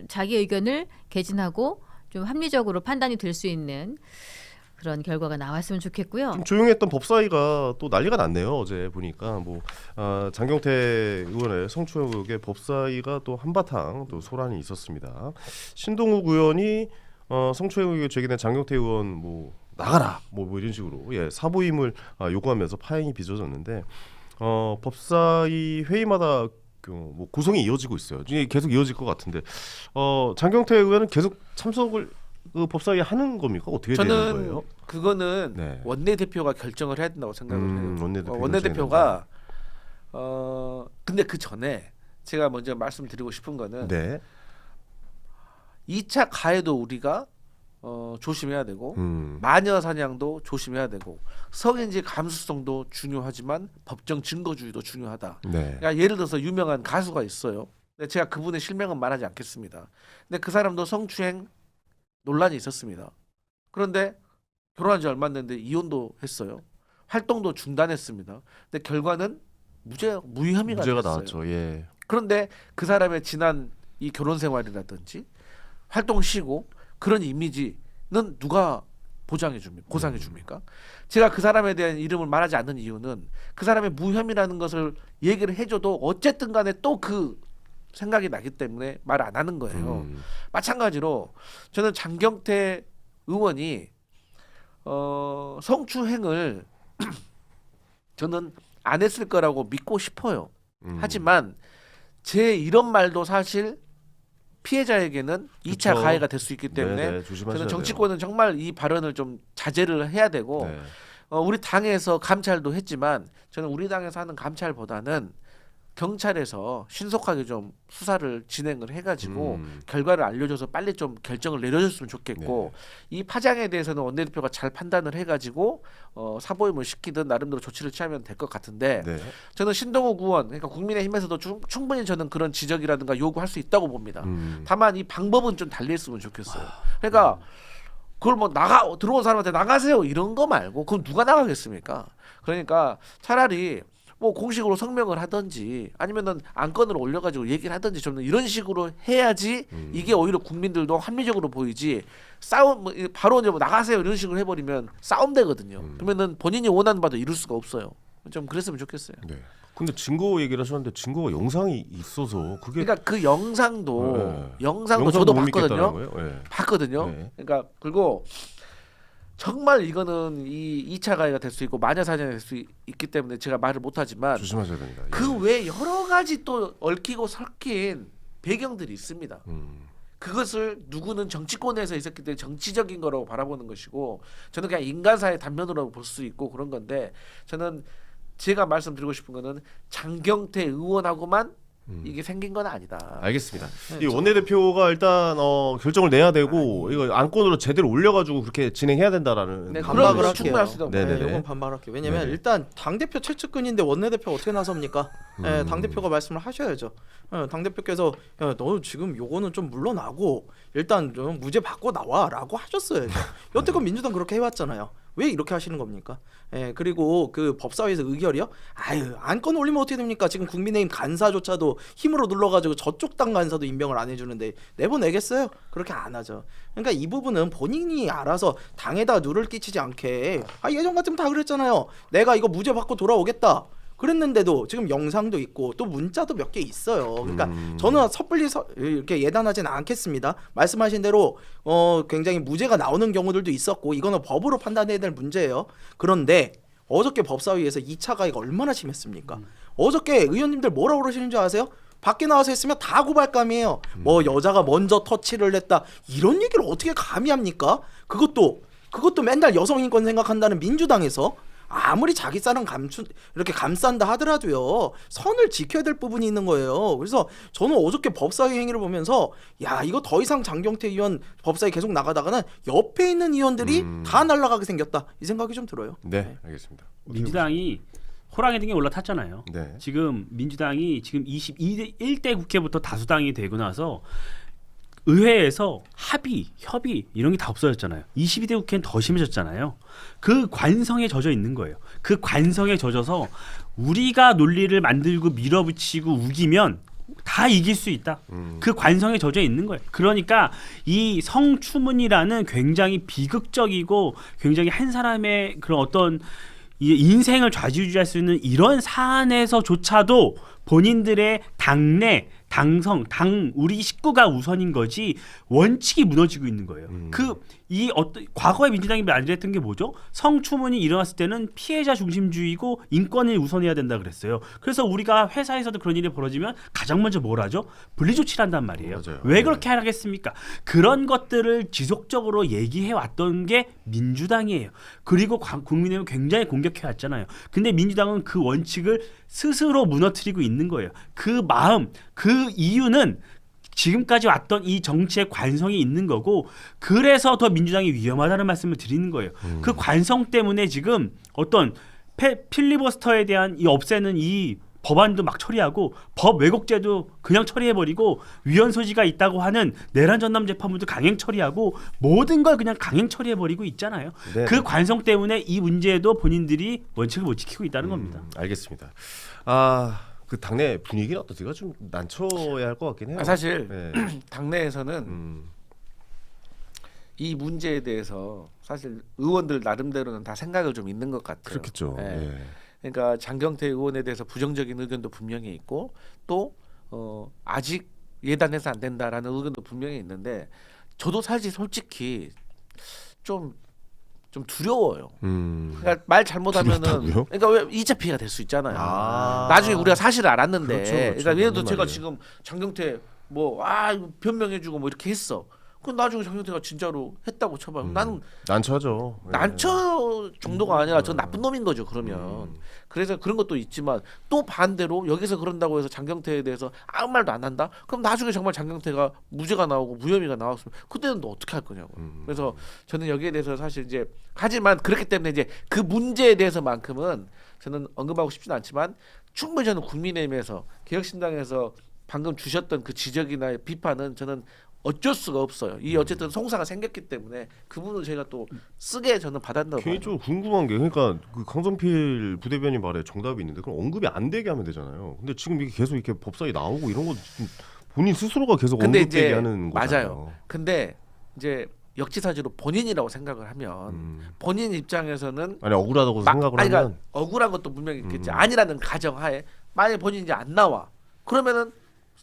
자기 의견을 개진하고 좀 합리적으로 판단이 될 수 있는 그런 결과가 나왔으면 좋겠고요. 좀 조용했던 법사위가 또 난리가 났네요. 어제 보니까 장경태 의원의 성추행 의혹에 법사위가 또 한바탕 또 소란이 있었습니다. 신동욱 의원이 성추행 의혹에 제기된 장경태 의원 나가라 뭐 이런 식으로 사보임을 요구하면서 파행이 빚어졌는데 법사위 회의마다 고성이 이어지고 있어요. 이게 계속 이어질 것 같은데 장경태 의원은 계속 참석을 법사위에 하는 겁니까? 어떻게 되는 거예요? 저는 그거는 원내대표가 결정을 해야 된다고 생각을 해요. 원내대표가 근데 그 전에 제가 먼저 말씀드리고 싶은 거는 2차 가해도 우리가 조심해야 되고 마녀 사냥도 조심해야 되고 성인지 감수성도 중요하지만 법정 증거주의도 중요하다. 그러니까 예를 들어서 유명한 가수가 있어요. 근데 제가 그분의 실명은 말하지 않겠습니다. 근데 그 사람도 성추행 논란이 있었습니다. 그런데 결혼한 지 얼마 안 됐는데 이혼도 했어요. 활동도 중단했습니다. 근데 결과는 무혐의가 됐어요. 나왔죠. 그런데 그 사람의 지난 이 결혼 생활이라든지 활동 쉬고 그런 이미지는 누가 보장해 줍니까? 보상해 줍니까? 제가 그 사람에 대한 이름을 말하지 않는 이유는 그 사람의 무혐의라는 것을 얘기를 해줘도 어쨌든 간에 또 그 생각이 나기 때문에 말 안 하는 거예요. 마찬가지로 저는 장경태 의원이 성추행을 저는 안 했을 거라고 믿고 싶어요. 하지만 제 이런 말도 사실 피해자에게는 2차 가해가 될 수 있기 때문에 저는 정치권은 정말 이 발언을 좀 자제를 해야 되고 우리 당에서 감찰도 했지만 저는 우리 당에서 하는 감찰보다는 경찰에서 신속하게 좀 수사를 진행을 해가지고 결과를 알려줘서 빨리 좀 결정을 내려줬으면 좋겠고 이 파장에 대해서는 원내대표가 잘 판단을 해가지고 사보임을 시키든 나름대로 조치를 취하면 될 것 같은데 저는 신동욱 의원 그러니까 국민의힘에서도 충분히 저는 그런 지적이라든가 요구할 수 있다고 봅니다. 다만 이 방법은 좀 달리했으면 좋겠어요. 그러니까 그걸 들어온 사람한테 나가세요 이런 거 말고 그럼 누가 나가겠습니까? 그러니까 차라리 공식으로 성명을 하든지 아니면은 안건을 올려가지고 얘기를 하든지 좀 이런 식으로 해야지 이게 오히려 국민들도 합리적으로 보이지 싸움 바로 이제 나가세요 이런 식으로 해버리면 싸움 되거든요. 그러면은 본인이 원하는 바도 이룰 수가 없어요. 좀 그랬으면 좋겠어요. 근데 증거 얘기를 하셨는데 증거가 영상이 있어서 그러니까 그 영상도 저도 봤거든요. 봤거든요. 그러니까 그리고 정말 이거는 이 2차 가해가 될 수 있고 마녀 사냥이 될 수 있기 때문에 제가 말을 못하지만 조심하셔야 됩니다. 그 외에 여러 가지 또 얽히고 섞인 배경들이 있습니다. 그것을 누구는 정치권에서 있었기 때문에 정치적인 거라고 바라보는 것이고 저는 그냥 인간사의 단면으로 볼 수 있고 그런 건데 저는 제가 말씀드리고 싶은 거는 장경태 의원하고만 이게 생긴 건 아니다. 알겠습니다. 이 원내대표가 일단 결정을 내야 되고 이거 안건으로 제대로 올려가지고 그렇게 진행해야 된다라는 반박을 할게요. 충분할 수도 없고. 네, 이건 반박할게요. 왜냐면 일단 당 대표 최측근인데 원내대표가 어떻게 나섭니까? 네, 당 대표가 말씀을 하셔야죠. 당 대표께서 너 지금 요거는 좀 물러나고 일단 좀 무죄 받고 나와라고 하셨어야죠. 여태껏 민주당 그렇게 해왔잖아요. 왜 이렇게 하시는 겁니까? 예, 그리고 그 법사위에서 의결이요? 아유, 안건 올리면 어떻게 됩니까? 지금 국민의힘 간사조차도 힘으로 눌러가지고 저쪽 당 간사도 임명을 안 해주는데 내보내겠어요? 그렇게 안 하죠. 그러니까 이 부분은 본인이 알아서 당에다 누를 끼치지 않게 예전 같으면 다 그랬잖아요. 내가 이거 무죄 받고 돌아오겠다. 그랬는데도 지금 영상도 있고 또 문자도 몇 개 있어요. 그러니까 저는 섣불리 이렇게 예단하지는 않겠습니다. 말씀하신 대로 굉장히 무죄가 나오는 경우들도 있었고 이거는 법으로 판단해야 될 문제예요. 그런데 어저께 법사위에서 2차 가해가 얼마나 심했습니까? 어저께 의원님들 뭐라고 그러시는 줄 아세요? 밖에 나와서 했으면 다 고발감이에요. 뭐 여자가 먼저 터치를 했다 이런 얘기를 어떻게 감히 합니까? 그것도 맨날 여성인권 생각한다는 민주당에서 아무리 자기 사람 이렇게 감싼다 하더라도요 선을 지켜야 될 부분이 있는 거예요. 그래서 저는 어저께 법사위 행위를 보면서 야 이거 더 이상 장경태 의원 법사위 계속 나가다가는 옆에 있는 의원들이 다 날아가게 생겼다 이 생각이 좀 들어요. 네, 알겠습니다. 민주당이 호랑이 등에 올라탔잖아요. 네. 지금 민주당이 지금 21대 국회부터 다수당이 되고 나서 의회에서 합의, 협의 이런 게 다 없어졌잖아요. 22대 국회는 더 심해졌잖아요. 그 관성에 젖어 있는 거예요. 그 관성에 젖어서 우리가 논리를 만들고 밀어붙이고 우기면 다 이길 수 있다. 그 관성에 젖어 있는 거예요. 그러니까 이 성추문이라는 굉장히 비극적이고 굉장히 한 사람의 그런 어떤 인생을 좌지우지할 수 있는 이런 사안에서조차도 본인들의 당내 당성, 우리 식구가 우선인 거지 원칙이 무너지고 있는 거예요. 과거에 민주당이 만들었던 게 뭐죠? 성추문이 일어났을 때는 피해자 중심주의고 인권을 우선해야 된다 그랬어요. 그래서 우리가 회사에서도 그런 일이 벌어지면 가장 먼저 뭘 하죠? 분리조치를 한단 말이에요. 맞아요. 왜 그렇게 하겠습니까? 그런 것들을 지속적으로 얘기해 왔던 게 민주당이에요. 그리고 국민의힘은 굉장히 공격해 왔잖아요. 근데 민주당은 그 원칙을 스스로 무너뜨리고 있는 거예요. 그 마음, 그 이유는 지금까지 왔던 이 정치의 관성이 있는 거고 그래서 더 민주당이 위험하다는 말씀을 드리는 거예요. 그 관성 때문에 지금 어떤 필리버스터에 대한 이 없애는 이 법안도 막 처리하고 법 왜곡죄도 그냥 처리해버리고 위헌 소지가 있다고 하는 내란 전담 재판부도 강행 처리하고 모든 걸 그냥 강행 처리해버리고 있잖아요. 네네. 그 관성 때문에 이 문제에도 본인들이 원칙을 못 지키고 있다는 겁니다. 알겠습니다. 그 당내 분위기는 어떠세요? 좀 난처해야 할 것 같긴 해요. 사실 당내에서는 이 문제에 대해서 사실 의원들 나름대로는 다 생각을 좀 있는 것 같아요. 그렇겠죠. 그러니까 장경태 의원에 대해서 부정적인 의견도 분명히 있고 또 아직 예단해서 안 된다라는 의견도 분명히 있는데 저도 사실 솔직히 좀 두려워요. 그러니까 말 잘못하면은 그러니까 왜 2차 피해가 될 수 있잖아요. 나중에 우리가 사실을 알았는데, 그렇죠. 그러니까 예를 들어 제가 지금 장경태 변명해주고 뭐 이렇게 했어. 그럼 나중에 장경태가 진짜로 했다고 쳐봐요. 나는 난처하죠. 난처 정도가 아니라 전 나쁜 놈인 거죠. 그러면 그래서 그런 것도 있지만 또 반대로 여기서 그런다고 해서 장경태에 대해서 아무 말도 안 한다. 그럼 나중에 정말 장경태가 무죄가 나오고 무혐의가 나왔으면 그때는 너 어떻게 할 거냐고. 그래서 저는 여기에 대해서 사실 이제 하지만 그렇기 때문에 이제 그 문제에 대해서만큼은 저는 언급하고 싶지는 않지만 충분히 저는 국민의힘에서 개혁신당에서 방금 주셨던 그 지적이나 비판은 저는 어쩔 수가 없어요. 이 어쨌든 송사가 생겼기 때문에 그 부분을 제가 또 쓰게 저는 받았다고 봐요. 개인적으로 궁금한 게 그러니까 그 강성필 부대변인 말에 정답이 있는데 그럼 언급이 안 되게 하면 되잖아요. 근데 지금 이게 계속 이렇게 법사위 나오고 이런 거 본인 스스로가 계속 언급되게 하는 거잖아요. 맞아요. 근데 이제 역지사지로 본인이라고 생각을 하면 본인 입장에서는 아니 억울하다고 생각을 하면 그러니까 억울한 것도 분명히 있겠지. 아니라는 가정하에 만약에 본인이 이제 안 나와 그러면은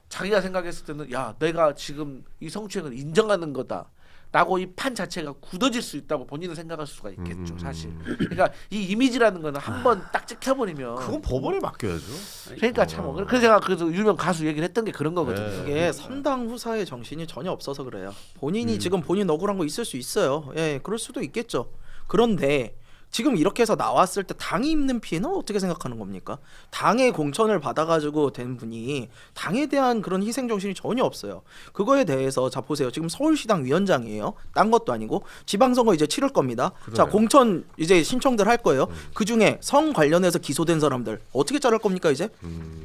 자기가 생각했을 때는 야 내가 지금 이 성추행을 인정하는 거다 라고 이 판 자체가 굳어질 수 있다고 본인은 생각할 수가 있겠죠. 사실 그러니까 이 이미지라는 거는 한번 딱 찍혀버리면 그건 법원에 맡겨야죠. 그러니까 참 그래서 제가 그래서 유명 가수 얘기를 했던 게 그런 거거든요. 이게 선당 후사의 정신이 전혀 없어서 그래요. 본인이 지금 본인 억울한 거 있을 수 있어요. 예, 그럴 수도 있겠죠. 그런데 지금 이렇게 해서 나왔을 때 당이 입는 피해는 어떻게 생각하는 겁니까? 당의 공천을 받아가지고 된 분이 당에 대한 그런 희생 정신이 전혀 없어요. 그거에 대해서 자 보세요. 지금 서울시당 위원장이에요. 딴 것도 아니고 지방선거 이제 치를 겁니다. 그러네요. 자 공천 이제 신청들 할 거예요. 그 중에 성 관련해서 기소된 사람들 어떻게 자를 겁니까 이제?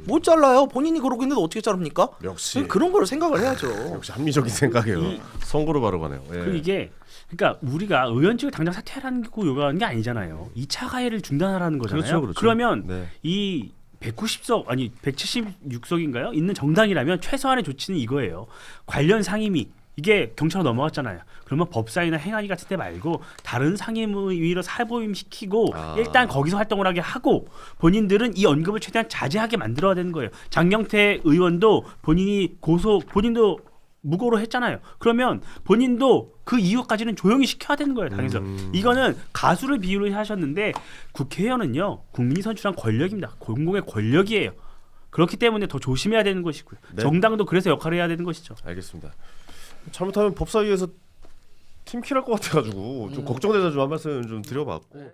못 잘라요. 본인이 그러고 있는데 어떻게 자릅니까? 역시 그런 걸 생각을 해야죠. 역시 합리적인 생각이에요. 선거로 바로 가네요. 예. 그리고 이게 그러니까 우리가 의원직을 당장 사퇴하라고 요구하는 게 아니잖아요. 2차 가해를 중단하라는 거잖아요. 그렇죠. 그러면 네. 이 190석 아니 176석인가요? 있는 정당이라면 최소한의 조치는 이거예요. 관련 상임위 이게 경찰로 넘어갔잖아요. 그러면 법사위나 행안위 같은 데 말고 다른 상임위로 사보임시키고 일단 거기서 활동을 하게 하고 본인들은 이 언급을 최대한 자제하게 만들어야 되는 거예요. 장경태 의원도 본인도 무고로 했잖아요. 그러면 본인도 그 이후까지는 조용히 시켜야 되는 거예요. 당에서. 이거는 가수를 비유를 하셨는데 국회의원은요. 국민이 선출한 권력입니다. 공공의 권력이에요. 그렇기 때문에 더 조심해야 되는 것이고요. 네. 정당도 그래서 역할을 해야 되는 것이죠. 알겠습니다. 잘못하면 법사위에서 팀킬할 것 같아가지고 좀 걱정돼서 좀 한 말씀 좀 드려봤고.